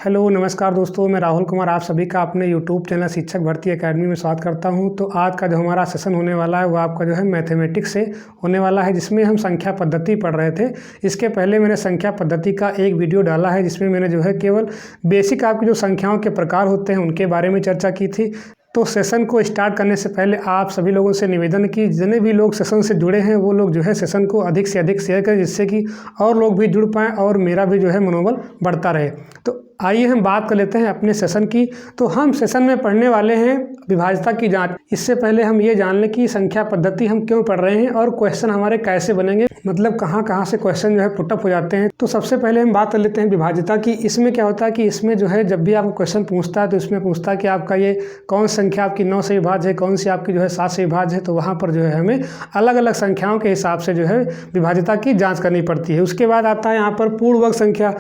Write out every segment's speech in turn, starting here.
Hello नमस्कार दोस्तों, मैं राहुल कुमार आप सभी का अपने यूट्यूब चैनल शिक्षक भर्ती एकेडमी में स्वागत करता हूं। तो आज का जो हमारा सेशन होने वाला है वो आपका जो है मैथमेटिक्स से होने वाला है, जिसमें हम संख्या पद्धति पढ़ रहे थे। इसके पहले मैंने संख्या पद्धति का एक वीडियो डाला है जिसमें मैंने जो है केवल बेसिक आपकी जो संख्याओं के प्रकार होते हैं उनके बारे में चर्चा की थी। तो सेशन को स्टार्ट करने से पहले आप सभी लोगों से निवेदन कि जितने भी लोग सेशन से जुड़े हैं वो लोग जो है सेशन को अधिक से अधिक शेयर करें, जिससे कि और लोग भी जुड़ पाएँ और मेरा भी जो है मनोबल बढ़ता रहे। तो आइए हम बात कर लेते हैं अपने सेशन की। तो हम सेशन में पढ़ने वाले हैं विभाज्यता की जांच। इससे पहले हम ये जान लें कि संख्या पद्धति हम क्यों पढ़ रहे हैं और क्वेश्चन हमारे कैसे बनेंगे, मतलब कहाँ कहाँ से क्वेश्चन जो है पुटअप हो जाते हैं। तो सबसे पहले हम बात कर लेते हैं विभाज्यता की। इसमें क्या होता है कि इसमें जो है जब भी आपको क्वेश्चन पूछता है तो इसमें पूछता है कि आपका ये कौन संख्या आपकी 9 से विभाज्य है, कौन सी आपकी जो है 7 से विभाज्य है। तो वहाँ पर जो है हमें अलग अलग संख्याओं के हिसाब से जो है विभाज्यता की जाँच करनी पड़ती है। उसके बाद आता है यहाँ पर पूर्ण वर्ग संख्या।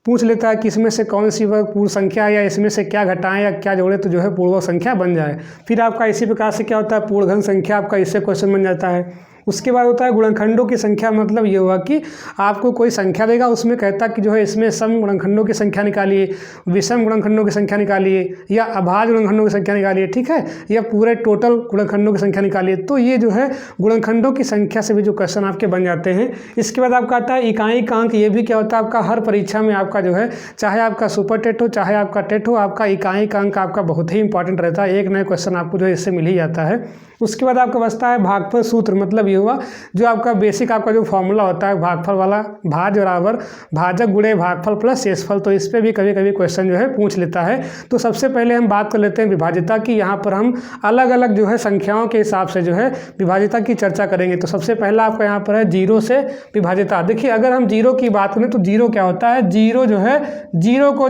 पूछ लेता है कि इसमें से कौन सी वर्ग पूर्ण संख्या या इसमें से क्या घटाएं या क्या जोड़े तो जो है पूर्ण वर्ग संख्या बन जाए। फिर आपका इसी प्रकार से क्या होता है पूर्ण घन संख्या, आपका इससे क्वेश्चन बन जाता है। उसके बाद होता है गुणनखंडों की संख्या। मतलब ये हुआ कि आपको कोई संख्या देगा, उसमें कहता कि जो है इसमें सम गुणनखंडों की संख्या निकालिए, विषम गुणनखंडों की संख्या निकालिए या अभाज्य गुणनखंडों की संख्या निकालिए, ठीक है, या पूरे टोटल गुणनखंडों की संख्या निकालिए। तो ये जो है गुणनखंडों की संख्या से भी जो क्वेश्चन आपके बन जाते हैं। इसके बाद आपका आता है इकाई का अंक। ये भी क्या होता है आपका हर परीक्षा में आपका जो है, चाहे आपका सुपर टेट हो चाहे आपका टेट हो, आपका इकाई का अंक आपका बहुत ही इंपॉर्टेंट रहता है। एक नया क्वेश्चन आपको जो है इससे मिल ही जाता है। उसके बाद आपका बचता है भागफल सूत्र। मतलब ये हुआ जो आपका बेसिक आपका जो फॉर्मूला होता है भागफल वाला, भाज्य बराबर भाजक गुणे भागफल प्लस शेषफल। तो इस पे भी कभी कभी क्वेश्चन जो है पूछ लेता है। तो सबसे पहले हम बात कर लेते हैं विभाज्यता की। यहाँ पर हम अलग अलग जो है संख्याओं के हिसाब से जो है विभाज्यता की चर्चा करेंगे। तो सबसे पहला आपका यहाँ पर है जीरो से विभाज्यता। देखिए अगर हम जीरो की बात करें तो जीरो क्या होता है, जीरो जो है जीरो को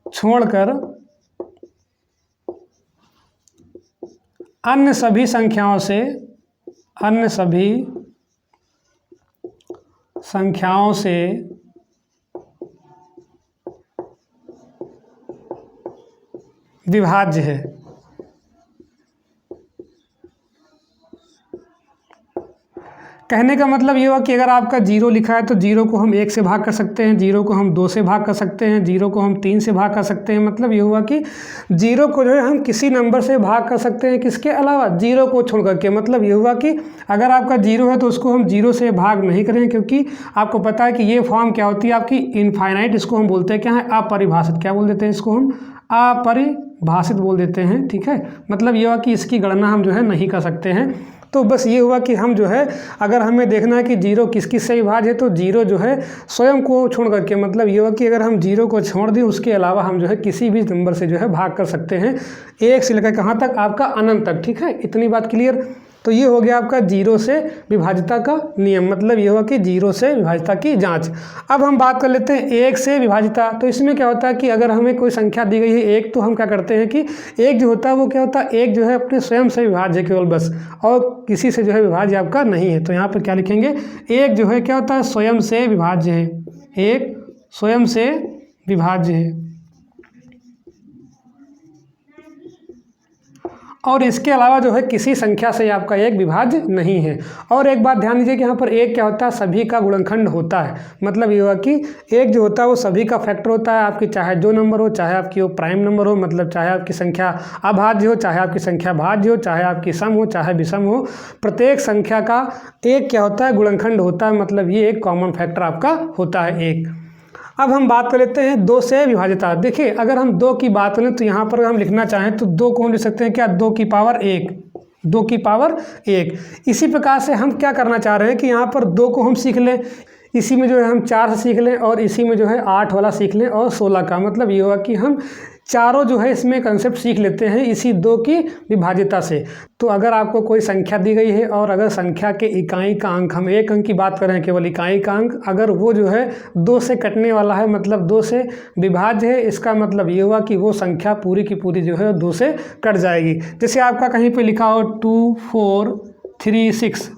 छोड़कर अन्य सभी संख्याओं से विभाज्य है। कहने का मतलब ये हुआ कि अगर आपका जीरो लिखा है तो जीरो को हम 1 से भाग कर सकते हैं, जीरो को हम 2 से भाग कर सकते हैं, जीरो को हम 3 से भाग कर सकते हैं। मतलब ये हुआ कि जीरो को जो है हम किसी नंबर से भाग कर सकते हैं, किसके अलावा, जीरो को छोड़ करके। मतलब ये हुआ कि अगर आपका जीरो है तो उसको हम जीरो से भाग नहीं करें, क्योंकि आपको पता है कि ये फॉर्म क्या होती है आपकी इनफाइनाइट। इसको हम बोलते हैं क्या है, अपरिभाषित। क्या बोल देते हैं इसको हम, अपरिभाषित बोल देते हैं, ठीक है। मतलब ये हुआ कि इसकी गणना हम जो है नहीं कर सकते हैं। तो बस ये हुआ कि हम जो है अगर हमें देखना है कि जीरो किस किस से विभाज्य है तो जीरो जो है स्वयं को छोड़ करके, मतलब ये हुआ कि अगर हम जीरो को छोड़ दें उसके अलावा हम जो है किसी भी नंबर से जो है भाग कर सकते हैं, 1 से लेकर कहाँ तक, आपका अनंत तक, ठीक है। इतनी बात क्लियर। तो ये हो गया आपका जीरो से विभाज्यता का नियम। मतलब ये हुआ कि जीरो से विभाज्यता की जांच। अब हम बात कर लेते हैं 1 से विभाज्यता। तो इसमें क्या होता है कि अगर हमें कोई संख्या दी गई है 1, तो हम क्या करते हैं कि 1 जो होता है वो क्या होता है, 1 जो है अपने स्वयं से विभाज्य है केवल, बस, और किसी से जो है विभाज्य आपका नहीं है। तो यहाँ पर क्या लिखेंगे, 1 जो है क्या होता है, स्वयं से विभाज्य है, 1 स्वयं से विभाज्य है। और इसके अलावा जो है किसी संख्या से आपका 1 विभाज्य नहीं है। और एक बात ध्यान दीजिए कि यहाँ पर 1 क्या होता है, सभी का गुणनखंड होता है। मतलब ये हुआ कि 1 जो होता है वो सभी का फैक्टर होता है। आपकी चाहे जो नंबर हो, चाहे आपकी वो प्राइम नंबर हो, मतलब चाहे आपकी संख्या अभाज्य हो, चाहे आपकी संख्या भाज्य हो, चाहे आपकी सम हो, चाहे विषम हो, प्रत्येक संख्या का 1 क्या होता है, गुणनखंड होता है। मतलब ये एक कॉमन फैक्टर आपका होता है 1। अब हम बात कर लेते हैं 2 से विभाज्यता। देखिए अगर हम 2 की बात करें तो यहाँ पर हम लिखना चाहें तो 2 को हम लिख सकते हैं क्या, 2 की पावर 1, 2 की पावर 1। इसी प्रकार से हम क्या करना चाह रहे हैं कि यहाँ पर 2 को हम सीख लें, इसी में जो है हम 4 से सीख लें, और इसी में जो है 8 वाला सीख लें, और 16 का। मतलब ये हुआ कि हम चारों जो है इसमें कंसेप्ट सीख लेते हैं इसी 2 की विभाज्यता से। तो अगर आपको कोई संख्या दी गई है और अगर संख्या के इकाई का अंक, हम एक अंक की बात कर रहे हैं केवल, इकाई का अंक अगर वो जो है 2 से कटने वाला है, मतलब 2 से विभाज्य है, इसका मतलब ये हुआ कि वो संख्या पूरी की पूरी जो है 2 से कट जाएगी। जैसे आपका कहीं पे लिखा हो 2 4 3 6।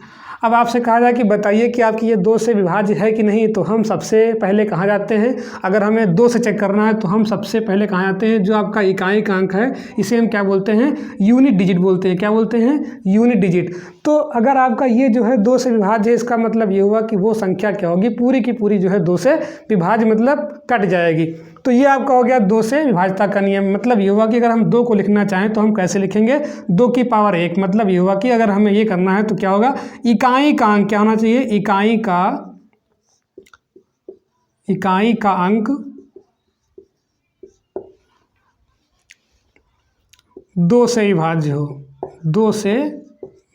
अब आपसे कहा जाए कि बताइए कि आपकी ये 2 से विभाज्य है कि नहीं, तो हम सबसे पहले कहाँ जाते हैं, अगर हमें 2 से चेक करना है तो हम सबसे पहले कहाँ जाते हैं, जो आपका इकाई का अंक है इसे हम क्या बोलते हैं, यूनिट डिजिट बोलते हैं। क्या बोलते हैं, यूनिट डिजिट। तो अगर आपका ये जो है 2 से विभाज्य है, इसका मतलब ये हुआ कि वो संख्या क्या होगी, पूरी की पूरी जो है 2 से विभाज्य, मतलब कट जाएगी। तो ये आपका हो गया 2 से विभाज्यता का नियम। मतलब ये हुआ कि अगर हम 2 को लिखना चाहें तो हम कैसे लिखेंगे, 2 की पावर 1। मतलब ये हुआ कि अगर हमें ये करना है तो क्या होगा, इकाई का अंक क्या होना चाहिए, इकाई का अंक 2 से विभाज्य हो, 2 से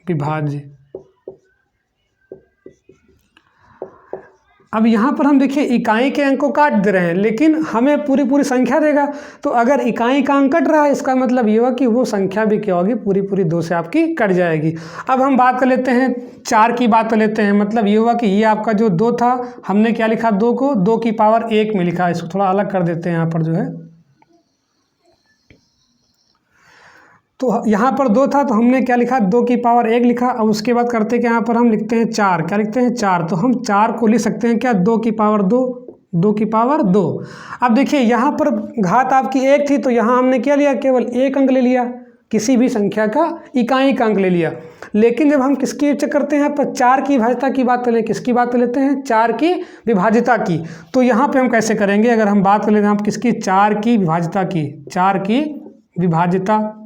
विभाज्य। अब यहाँ पर हम देखिए इकाई के अंक को काट दे रहे हैं, लेकिन हमें पूरी पूरी संख्या देगा। तो अगर इकाई का अंक कट रहा है, इसका मतलब ये हुआ कि वो संख्या भी क्या होगी, पूरी पूरी 2 से आपकी कट जाएगी। अब हम बात कर लेते हैं 4 की बात कर लेते हैं। मतलब ये हुआ कि ये आपका जो 2 था, हमने क्या लिखा, 2 को 2 की पावर 1 में लिखा। इसको थोड़ा अलग कर देते हैं यहाँ पर जो है, तो यहाँ पर 2 था तो हमने क्या लिखा, 2 की पावर 1 लिखा। अब उसके बाद करते हैं कि यहाँ पर हम लिखते हैं 4। क्या लिखते हैं, 4। तो हम 4 को लिख सकते हैं क्या, 2 की पावर 2, 2 की पावर 2। अब देखिए यहाँ पर घात आपकी 1 थी, तो यहाँ हमने क्या लिया, केवल 1 अंक ले लिया, किसी भी संख्या का इकाई का अंक ले लिया। लेकिन जब हम किसकी चेक करते हैं, यहाँ पर 4 की विभाज्यता की बात करें, किसकी बात कर लेते हैं, 4 की विभाज्यता की। तो यहाँ पे हम कैसे करेंगे, अगर हम बात कर लेते हैं हम किसकी, 4 की विभाज्यता की, 4 की विभाज्यता।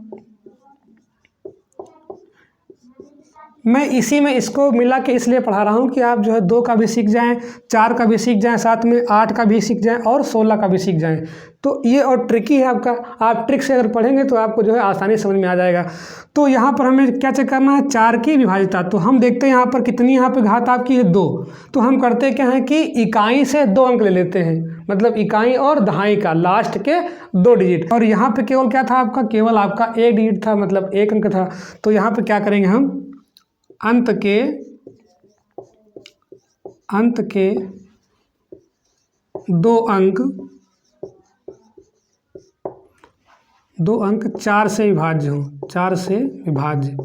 मैं इसी में इसको मिला के इसलिए पढ़ा रहा हूँ कि आप जो है 2 का भी सीख जाएं, 4 का भी सीख जाएं, साथ में 8 का भी सीख जाएं और 16 का भी सीख जाएं। तो ये और ट्रिकी है आपका, आप ट्रिक से अगर पढ़ेंगे तो आपको जो है आसानी समझ में आ जाएगा। तो यहाँ पर हमें क्या चेक करना है, 4 की विभाज्यता। तो हम देखते हैं यहाँ पर कितनी यहाँ पे घात आपकी है, 2। तो हम करते क्या है कि इकाई से 2 अंक ले लेते हैं, मतलब इकाई और दहाई का लास्ट के 2 डिजिट। और यहाँ पे केवल क्या था आपका, केवल आपका 1 डिजिट था, मतलब 1 अंक था। तो यहाँ पे क्या करेंगे हम, अंत के 2 अंक 4 से विभाज्य हो, 4 से विभाज्य।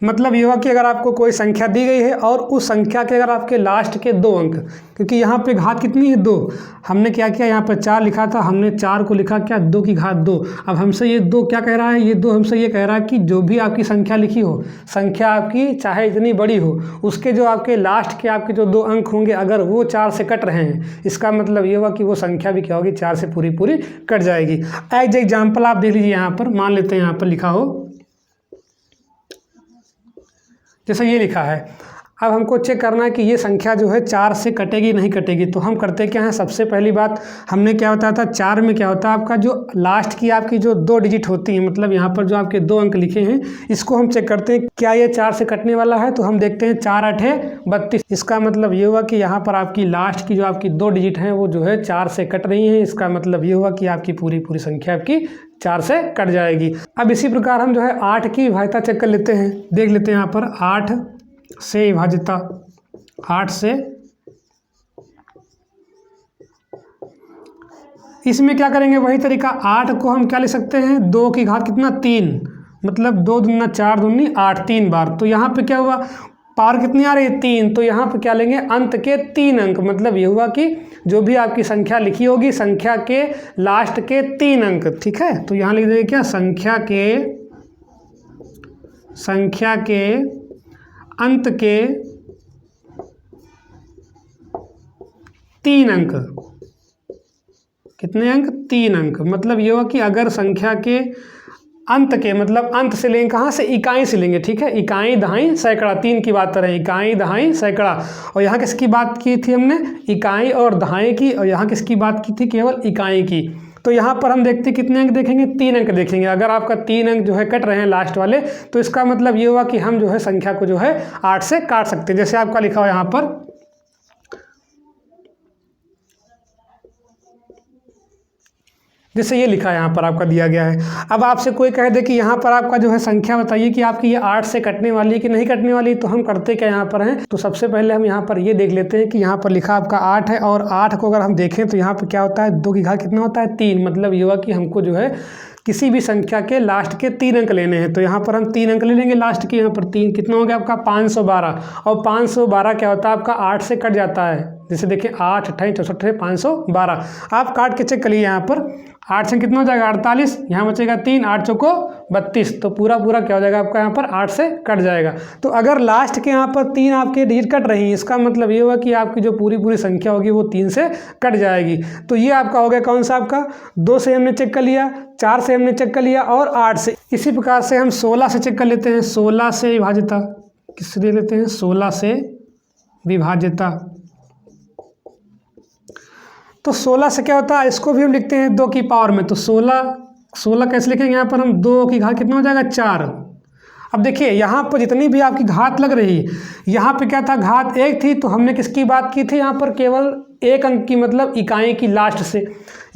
मतलब ये हुआ कि अगर आपको कोई संख्या दी गई है और उस संख्या के अगर आपके लास्ट के 2 अंक, क्योंकि यहाँ पे घात कितनी है, 2। हमने क्या किया, यहाँ पर 4 लिखा था, हमने 4 को लिखा क्या, 2 की घात 2। अब हमसे ये 2 क्या कह रहा है, ये 2 हमसे ये कह रहा है कि जो भी आपकी संख्या लिखी हो, संख्या आपकी चाहे इतनी बड़ी हो, उसके जो आपके लास्ट के आपके जो 2 अंक होंगे, अगर वो 4 से कट रहे हैं, इसका मतलब ये हुआ कि वो संख्या भी क्या होगी, 4 से पूरी पूरी कट जाएगी। एज एग्जाम्पल आप देख लीजिए, यहाँ पर मान लेते हैं यहाँ पर लिखा हो, जैसे ये लिखा है। अब हमको चेक करना है कि ये संख्या जो है 4 से कटेगी नहीं कटेगी। तो हम करते क्या हैं, सबसे पहली बात हमने क्या बताया था, 4 में क्या होता है आपका जो लास्ट की आपकी जो 2 डिजिट होती है, मतलब यहाँ पर जो आपके 2 अंक लिखे हैं, इसको हम चेक करते हैं क्या ये 4 से कटने वाला है। तो हम देखते हैं 4 8 32। इसका मतलब ये हुआ कि यहाँ पर आपकी लास्ट की जो आपकी 2 डिजिट हैं वो जो है 4 से कट रही हैं। इसका मतलब ये हुआ कि आपकी पूरी पूरी संख्या आपकी 4 से कट जाएगी। अब इसी प्रकार हम जो है 8 की विभाज्यता चेक कर लेते हैं, देख लेते हैं यहाँ पर 8 से विभाज्यता, 8 से। इसमें क्या करेंगे, वही तरीका, 8 को हम क्या ले सकते हैं, 2 की घात कितना, 3, मतलब 2 दूना 4 दूनी 8, 3 बार। तो यहाँ पे क्या हुआ, पावर कितनी आ रही है, 3। तो यहाँ पे क्या लेंगे, अंत के 3 अंक। मतलब ये हुआ कि जो भी आपकी संख्या लिखी होगी, संख्या के लास्ट के 3 अंक, ठीक है। तो यहाँ लिख देंगे क्या, संख्या के अंत के 3 अंक। कितने अंक, 3 अंक। मतलब ये हुआ कि अगर संख्या के अंत के, मतलब अंत से लेंगे कहाँ से, इकाई से लेंगे, ठीक है। इकाई दहाई सैकड़ा, 3 की बात कर रहे हैं, इकाई दहाई सैकड़ा। और यहाँ किसकी बात की थी हमने, इकाई और दहाई की। और यहाँ किसकी बात की थी, केवल इकाई की। तो यहाँ पर हम देखते कितने अंक देखेंगे, 3 अंक देखेंगे। अगर आपका 3 अंक जो है कट रहे हैं लास्ट वाले, तो इसका मतलब ये हुआ कि हम जो है संख्या को जो है 8 से काट सकते हैं। जैसे आपका लिखा हुआ यहाँ पर, जैसे ये लिखा है यहाँ पर आपका दिया गया है। अब आपसे कोई कह दे कि यहाँ पर आपका जो है संख्या बताइए कि आपकी ये 8 से कटने वाली है कि नहीं कटने वाली, तो हम करते क्या यहाँ पर हैं। तो सबसे पहले हम यहाँ पर ये देख लेते हैं कि यहाँ पर लिखा आपका 8 है, और 8 को अगर हम देखें तो यहाँ पर क्या होता है, 2 की घात कितना होता है, 3। मतलब ये हुआ कि हमको जो है किसी भी संख्या के लास्ट के 3 अंक लेने हैं। तो यहाँ पर हम 3 अंक ले लेंगे लास्ट के। यहाँ पर 3 कितना हो गया आपका, 512। और 512 क्या होता है आपका, 8 से कट जाता है, जैसे देखिए 8 28 64 512, आप काट के चेक करिए यहाँ पर 8 से कितना हो जाएगा 48, यहाँ बचेगा 3, 8 चौको 32, तो पूरा पूरा क्या हो जाएगा आपका यहाँ पर 8 से कट जाएगा। तो अगर लास्ट के यहाँ पर 3 आपके डिजिट कट रही हैं, इसका मतलब ये हुआ कि आपकी जो पूरी पूरी संख्या होगी वो 3 से कट जाएगी। तो ये आपका हो गया कौन सा आपका 2 से हमने चेक कर लिया, 4 से हमने चेक कर लिया और 8 से। इसी प्रकार से हम 16 से चेक कर लेते हैं, 16 से विभाजिता किससे ले लेते हैं, 16 से विभाजिता। तो 16 से क्या होता है, इसको भी हम लिखते हैं 2 की पावर में। तो 16 कैसे लिखेंगे, यहाँ पर हम 2 की घात कितना हो जाएगा 4। अब देखिए यहाँ पर जितनी भी आपकी घात लग रही, यहाँ पे क्या था घात 1 थी, तो हमने किसकी बात की थी, यहाँ पर केवल 1 अंक की मतलब इकाई की लास्ट से।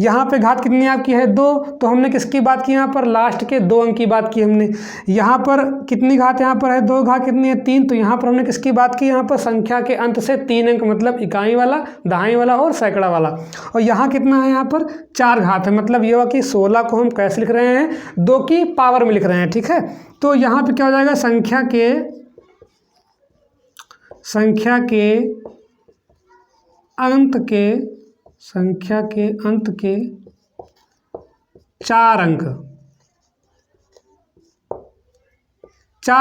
यहाँ पे घात कितनी आपकी है 2, तो हमने किसकी बात की, यहाँ पर लास्ट के 2 अंक की बात की हमने। यहाँ पर कितनी घात यहाँ पर है 2, घात कितनी है 3, तो यहाँ पर हमने किसकी बात की, यहाँ पर संख्या के अंत से 3 अंक मतलब इकाई वाला, दहाई वाला और सैकड़ा वाला। और यहाँ कितना है, यहाँ पर 4 घात है, मतलब ये हुआ कि 16 को हम कैसे लिख रहे हैं, 2 की पावर में लिख रहे हैं, ठीक है। तो यहाँ पे क्या हो जाएगा, संख्या के अंत के 4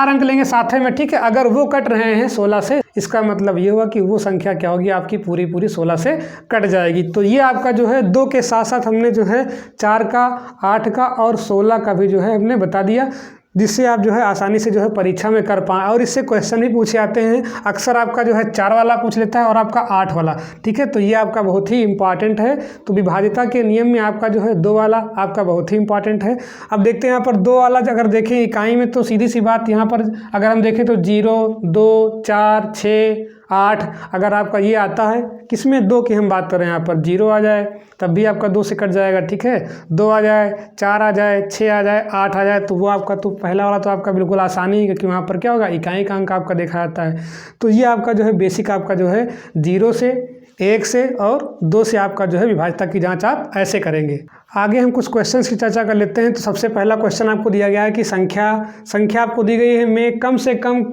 अंक लेंगे साथ में, ठीक है। अगर वो कट रहे हैं 16 से, इसका मतलब ये हुआ कि वो संख्या क्या होगी आपकी पूरी पूरी 16 से कट जाएगी। तो ये आपका जो है 2 के साथ साथ हमने जो है 4 का, 8 का और 16 का भी जो है हमने बता दिया, जिससे आप जो है आसानी से जो है परीक्षा में कर पाएँ। और इससे क्वेश्चन भी पूछे आते हैं, अक्सर आपका जो है 4 वाला पूछ लेता है और आपका 8 वाला, ठीक है। तो ये आपका बहुत ही इंपॉर्टेंट है। तो विभाजिता के नियम में आपका जो है 2 वाला आपका बहुत ही इंपॉर्टेंट है। अब देखते हैं यहाँ पर 2 वाला अगर देखें इकाई में, तो सीधी सी बात यहाँ पर अगर हम देखें तो 0 2 4 6 8, अगर आपका ये आता है किसमें 2 की हम बात करें, यहाँ पर 0 आ जाए तब भी आपका 2 से कट जाएगा, ठीक है। 2 आ जाए, 4 आ जाए, 6 आ जाए, 8 आ जाए, तो वो आपका तो पहला वाला तो आपका बिल्कुल आसानी है, क्योंकि वहाँ पर क्या होगा इकाई का अंक आपका देखा जाता है। तो ये आपका जो है बेसिक आपका जो है 0 से 1 से और 2 से आपका जो है विभाजिता की जांच आप ऐसे करेंगे। आगे हम कुछ क्वेश्चंस की चर्चा कर लेते हैं। तो सबसे पहला क्वेश्चन आपको दिया गया है कि संख्या आपको दी गई है में कम से कम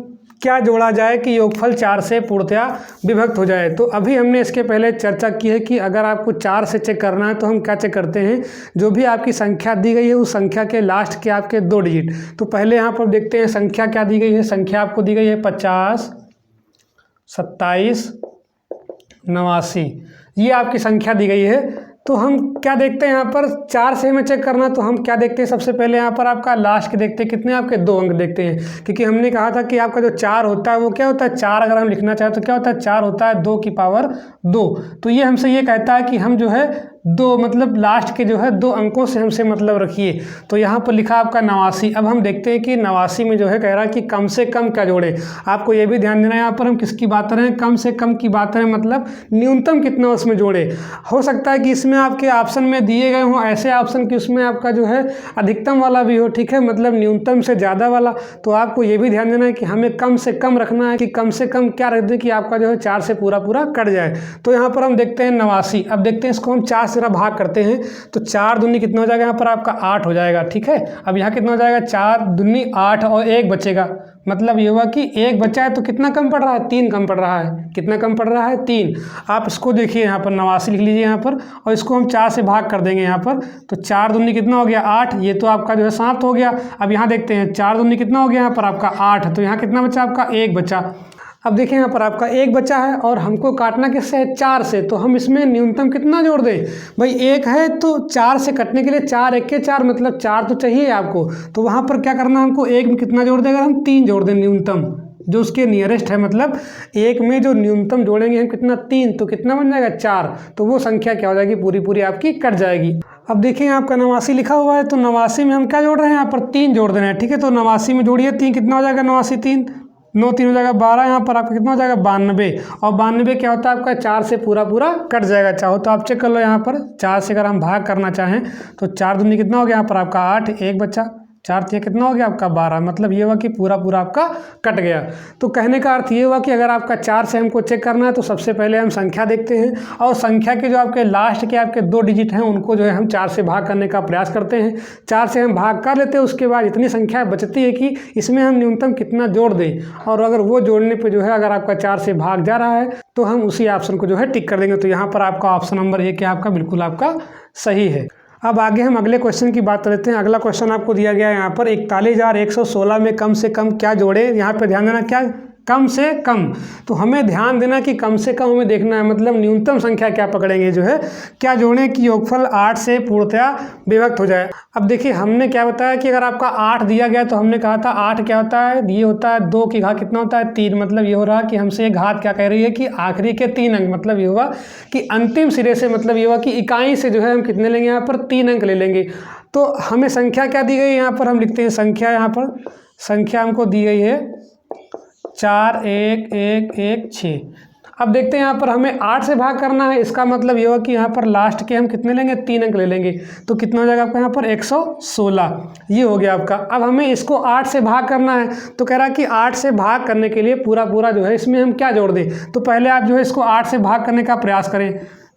क्या जोड़ा जाए कि योगफल 4 से पूर्णतया विभक्त हो जाए। तो अभी हमने इसके पहले चर्चा की है कि अगर आपको 4 से चेक करना है तो हम क्या चेक करते हैं, जो भी आपकी संख्या दी गई है उस संख्या के लास्ट के आपके 2 डिजिट। तो पहले यहाँ पर देखते हैं संख्या क्या दी गई है। संख्या आपको दी गई है 50 27 89, ये आपकी संख्या दी गई है। तो हम क्या देखते हैं यहाँ पर 4 से हमें चेक करना, तो हम क्या देखते हैं सबसे पहले यहाँ पर आपका लास्ट के देखते हैं कितने आपके 2 अंक देखते हैं, क्योंकि हमने कहा था कि आपका जो 4 होता है वो क्या होता है 4 अगर हम लिखना चाहें तो क्या होता है 4 होता है 2 की पावर 2। तो ये हमसे ये कहता है कि हम जो है 2 मतलब लास्ट के जो है 2 अंकों से हमसे मतलब रखिए। तो यहाँ पर लिखा आपका 89। अब हम देखते हैं कि 89 में जो है कह रहा है कि कम से कम क्या जोड़े। आपको ये भी ध्यान देना है यहाँ पर हम किसकी बात कर रहे हैं, कम से कम की बात करें, मतलब न्यूनतम कितना उसमें जोड़े। हो सकता है कि इसमें आपके ऑप्शन में दिए गए हों ऐसे ऑप्शन कि उसमें आपका जो है अधिकतम वाला भी हो, ठीक है, मतलब न्यूनतम से ज़्यादा वाला। तो आपको ये भी ध्यान देना है कि हमें कम से कम रखना है, कि कम से कम क्या रख दें कि आपका जो है 4 से पूरा पूरा कट जाए। तो यहाँ पर हम देखते हैं 89। अब देखते हैं इसको हम 4 से जरा भाग करते हैं, तो 4 दूनी कितना हो जाएगा, यहाँ पर आपका 8 हो जाएगा, ठीक है। अब यहाँ कितना हो जाएगा 4 दूनी 8 और 1 बचेगा, मतलब ये हुआ कि 1 बचा है तो कितना कम पड़ रहा है 3 कम पड़ रहा है। कितना कम पड़ रहा है 3। आप इसको देखिए यहाँ पर 89 लिख लीजिए यहाँ पर, और इसको हम 4 से भाग कर देंगे यहाँ पर। तो 4 दूनी कितना हो गया 8, ये तो आपका जो है समाप्त हो गया। अब यहाँ देखते हैं 4 दूनी कितना हो गया यहाँ पर आपका 8, तो यहाँ कितना बचा आपका 1 बचा। अब देखिए यहाँ पर आपका 1 बचा है और हमको काटना किससे है 4 से, तो हम इसमें न्यूनतम कितना जोड़ दें भाई 1 है, तो 4 से कटने के लिए 4 1 के 4 मतलब 4 तो चाहिए आपको। तो वहाँ पर क्या करना हमको 1 में कितना जोड़ दें, अगर हम 3 जोड़ दें न्यूनतम जो उसके नियरेस्ट है, मतलब 1 में जो न्यूनतम जोड़ेंगे हम कितना 3, तो कितना बन जाएगा 4। तो वो संख्या क्या हो जाएगी पूरी पूरी आपकी कट जाएगी। अब देखिए आपका 89 लिखा हुआ है, तो 89 में हम क्या जोड़ रहे हैं, यहाँ पर 3 जोड़ दे रहे हैं, ठीक है। तो 89 में जोड़िए 3, कितना हो जाएगा 89 3 9 3 हो जाएगा 12, यहाँ पर आपका कितना हो जाएगा 92। और 92 क्या होता है आपका 4 से पूरा पूरा कट जाएगा। चाहो तो आप चेक कर लो यहाँ पर 4 से अगर हम भाग करना चाहें तो 4 दूनी कितना हो गया यहाँ पर आपका 8, 1 बचा, 4 तिया कितना हो गया आपका 12, मतलब ये हुआ कि पूरा पूरा आपका कट गया। तो कहने का अर्थ ये हुआ कि अगर आपका 4 से हमको चेक करना है तो सबसे पहले हम संख्या देखते हैं और संख्या के जो आपके लास्ट के आपके 2 डिजिट हैं उनको जो है हम 4 से भाग करने का प्रयास करते हैं। 4 से हम भाग कर लेते हैं, उसके बाद इतनी संख्या बचती है कि इसमें हम न्यूनतम कितना जोड़ दें, और अगर वो जोड़ने पर जो है अगर आपका 4 से भाग जा रहा है तो हम उसी ऑप्शन को जो है टिक कर देंगे। तो यहाँ पर आपका ऑप्शन नंबर 1 आपका बिल्कुल आपका सही है। अब आगे हम अगले क्वेश्चन की बात करते हैं। अगला क्वेश्चन आपको दिया गया है यहाँ पर 41,116 में कम से कम क्या जोड़े। यहाँ पे ध्यान देना, क्या कम से कम, तो हमें ध्यान देना कि कम से कम हमें देखना है, मतलब न्यूनतम संख्या क्या पकड़ेंगे जो है, क्या जोड़ें कि योगफल 8 से पूर्णतया विभक्त हो जाए। अब देखिए हमने क्या बताया कि अगर आपका 8 दिया गया तो हमने कहा था 8 क्या होता है, ये होता है 2 की घात कितना होता है 3, मतलब ये हो रहा कि हमसे ये घात क्या कह रही है कि आखिरी के 3 अंक, मतलब ये हुआ कि अंतिम सिरे से, मतलब ये हुआ कि इकाई से जो है हम कितने लेंगे यहाँ पर 3 अंक ले लेंगे। तो हमें संख्या क्या दी गई, यहाँ पर हम लिखते हैं संख्या, यहाँ पर संख्या हमको दी गई है 4 1 1 1 6। अब देखते हैं यहाँ पर हमें 8 से भाग करना है, इसका मतलब ये हुआ कि यहाँ पर लास्ट के हम कितने लेंगे 3 अंक ले लेंगे, तो कितना हो जाएगा आपका यहाँ पर 116, ये हो गया आपका। अब हमें इसको 8 से भाग करना है, तो कह रहा है कि 8 से भाग करने के लिए पूरा पूरा जो है इसमें हम क्या जोड़ दें। तो पहले आप जो है इसको 8 से भाग करने का प्रयास करें।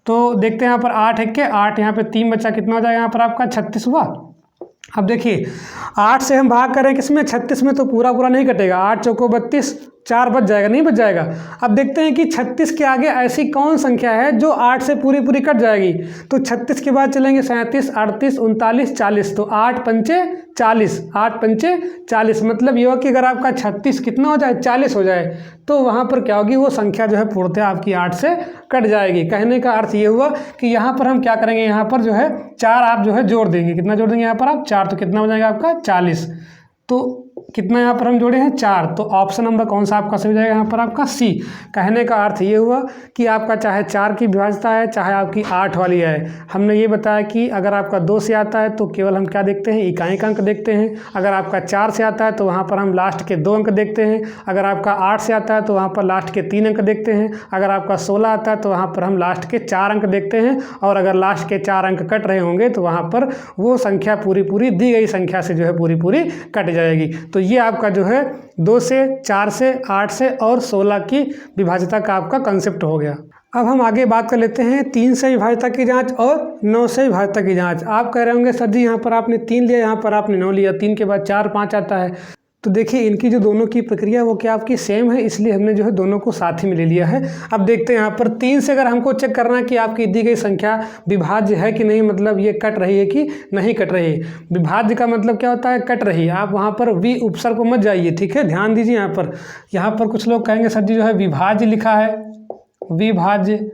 तो देखते हैं यहाँ पर 8 1 के 8, यहाँ पर 3 बचा, कितना हो जाएगा यहाँ पर आपका 36 हुआ। अब देखिए 8 से हम भाग करें किसमें 36 में, तो पूरा पूरा नहीं कटेगा, 8 चौको 32, 4 बच जाएगा, नहीं बच जाएगा। अब देखते हैं कि 36 के आगे ऐसी कौन संख्या है जो 8 से पूरी पूरी कट जाएगी। तो 36 के बाद चलेंगे 37 38 39 40, तो 8 पंचे 40, 8 पंचे 40, मतलब ये हो कि अगर आपका 36 कितना हो जाए 40 हो जाए तो वहाँ पर क्या होगी, वो संख्या जो है पूर्णतः आपकी 8 से कट जाएगी। कहने का अर्थ ये हुआ कि यहाँ पर हम क्या करेंगे, यहाँ पर जो है 4 आप जो है जोड़ देंगे, कितना जोड़ देंगे यहाँ पर आप 4, तो कितना हो जाएगा आपका 40। तो कितना यहाँ पर हम जोड़े हैं 4, तो ऑप्शन नंबर कौन सा आपका सही हो जाएगा यहाँ पर आपका सी। कहने का अर्थ ये हुआ कि आपका चाहे 4 की विभाज्यता है चाहे आपकी 8 वाली है, हमने ये बताया कि अगर आपका 2 से आता है तो केवल हम क्या देखते हैं, इकाई का अंक देखते हैं। अगर आपका 4 से आता है तो वहाँ पर हम लास्ट के 2 अंक देखते हैं। अगर आपका 8 से आता है तो वहाँ पर लास्ट के 3 अंक देखते हैं। अगर आपका 16 आता है तो वहाँ पर हम लास्ट के 4 अंक देखते हैं। और अगर लास्ट के 4 अंक कट रहे होंगे तो वहाँ पर वो संख्या पूरी पूरी दी गई संख्या से जो है पूरी पूरी कट जाएगी। तो ये आपका जो है 2 से 4 से 8 से और 16 की विभाज्यता का आपका कंसेप्ट हो गया। अब हम आगे बात कर लेते हैं 3 से विभाज्यता की जांच और 9 से विभाज्यता की जांच। आप कह रहे होंगे सर जी यहाँ पर आपने 3 लिया, यहाँ पर आपने 9 लिया, 3 के बाद 4 5 आता है। तो देखिए इनकी जो दोनों की प्रक्रिया वो क्या आपकी सेम है, इसलिए हमने जो है दोनों को साथ ही में ले लिया है। अब देखते हैं यहाँ पर 3 से अगर हमको चेक करना है कि आपकी दी गई संख्या विभाज्य है कि नहीं, मतलब ये कट रही है कि नहीं कट रही है। विभाज्य का मतलब क्या होता है, कट रही है। आप वहाँ पर वी उपसर्ग को मत जाइए, ठीक है, ध्यान दीजिए। यहाँ पर कुछ लोग कहेंगे सर जी जो है विभाज्य लिखा है, विभाज्य,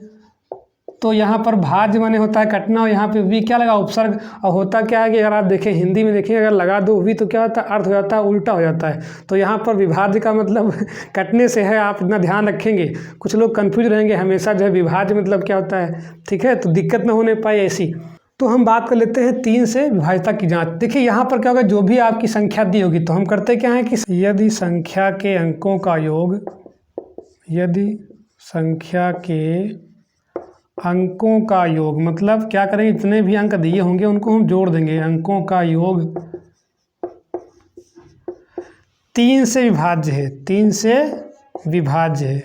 तो यहाँ पर भाज्य माने होता है कटना, और यहाँ पे वी क्या लगा उपसर्ग। और होता क्या है कि अगर आप देखें हिंदी में देखिए अगर लगा दो वी तो क्या होता है, अर्थ हो जाता है उल्टा हो जाता है। तो यहाँ पर विभाज्य का मतलब कटने से है, आप इतना ध्यान रखेंगे। कुछ लोग कंफ्यूज रहेंगे हमेशा जो है विभाज्य मतलब क्या होता है, ठीक है, तो दिक्कत ना होने पाए ऐसी। तो हम बात कर लेते हैं 3 से विभाज्यता की जांच। देखिए यहाँ पर क्या होगा, जो भी आपकी संख्या दी होगी तो हम करते क्या है कि यदि संख्या के अंकों का योग, यदि संख्या के अंकों का योग, मतलब क्या करेंगे, इतने भी अंक दिए होंगे उनको हम जोड़ देंगे। अंकों का योग 3 से विभाज्य है, 3 से विभाज्य है,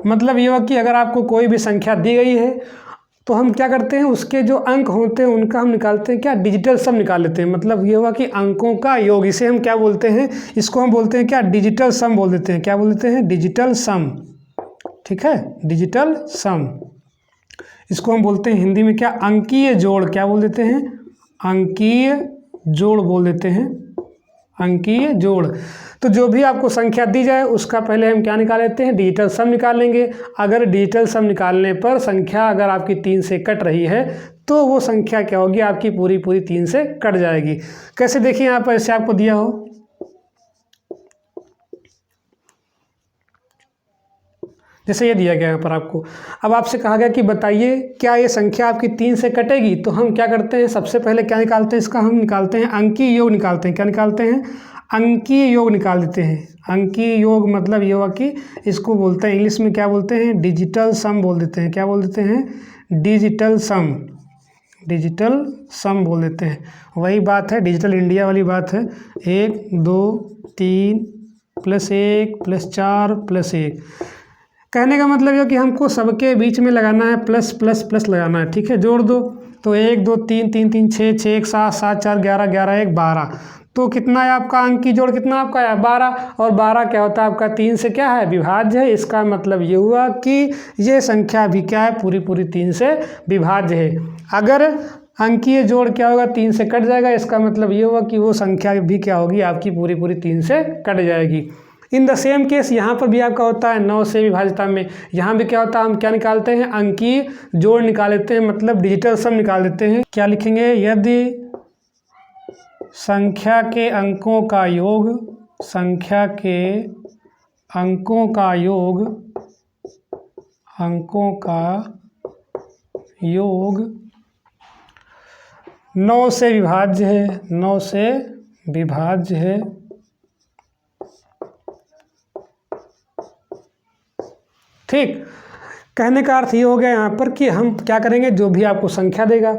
मतलब ये हुआ कि अगर आपको कोई भी संख्या दी गई है तो हम क्या करते हैं, उसके जो अंक होते हैं उनका हम निकालते हैं क्या, डिजिटल सम निकाल लेते हैं। मतलब ये हुआ कि अंकों का योग, इसे हम क्या बोलते हैं, इसको हम बोलते हैं क्या, डिजिटल सम बोल देते हैं। क्या बोल देते हैं, डिजिटल सम, ठीक है, डिजिटल सम। इसको हम बोलते हैं हिंदी में क्या, अंकीय जोड़। क्या बोल देते हैं, अंकीय जोड़ बोल देते हैं, अंकीय जोड़। तो जो भी आपको संख्या दी जाए उसका पहले हम क्या निकाल लेते हैं, डिजिटल सम निकाल लेंगे। अगर डिजिटल सम निकालने पर संख्या अगर आपकी 3 से कट रही है तो वो संख्या क्या होगी, आपकी पूरी पूरी 3 से कट जाएगी। कैसे, देखिए यहाँ पर ऐसे आपको दिया हो, जैसे ये दिया गया यहाँ पर आपको। अब आपसे कहा गया कि बताइए क्या ये संख्या आपकी 3 से कटेगी। तो हम क्या करते हैं, सबसे पहले क्या निकालते हैं, इसका हम निकालते हैं अंकीय योग निकालते हैं। क्या निकालते हैं, अंकीय योग निकाल देते हैं। अंकीय योग मतलब ये हुआ कि इसको बोलते हैं इंग्लिश में क्या बोलते हैं, डिजिटल सम बोल देते हैं। क्या बोल देते हैं, डिजिटल सम, डिजिटल सम बोल देते हैं। वही बात है, डिजिटल इंडिया वाली बात है। 1 2 3 + 1 + 4 + 1। कहने का मतलब ये कि हमको सबके बीच में लगाना है, प्लस प्लस प्लस लगाना है। ठीक है, जोड़ दो तो 1 2 3 3 3 6 6 1 7 7 4 11 11 1 12। तो कितना है आपका अंक की जोड़, कितना आपका है 12। और 12 क्या होता है आपका 3 से क्या है विभाज्य है। इसका मतलब ये हुआ कि ये संख्या भी क्या है पूरी पूरी 3 से विभाज्य है। अगर अंकीय जोड़ क्या होगा 3 से कट जाएगा, इसका मतलब ये हुआ कि वो संख्या भी क्या होगी आपकी पूरी पूरी 3 से कट जाएगी। इन द सेम केस यहाँ पर भी आपका होता है 9 से विभाज्यता में। यहाँ भी क्या होता है, हम क्या निकालते हैं अंकीय जोड़ निकाल लेते हैं, मतलब डिजिटल सम निकाल देते हैं। क्या लिखेंगे, यदि संख्या के अंकों का योग 9 से विभाज्य है, 9 से विभाज्य है, ठीक। कहने का अर्थ ये हो गया यहाँ पर कि हम क्या करेंगे, जो भी आपको संख्या देगा,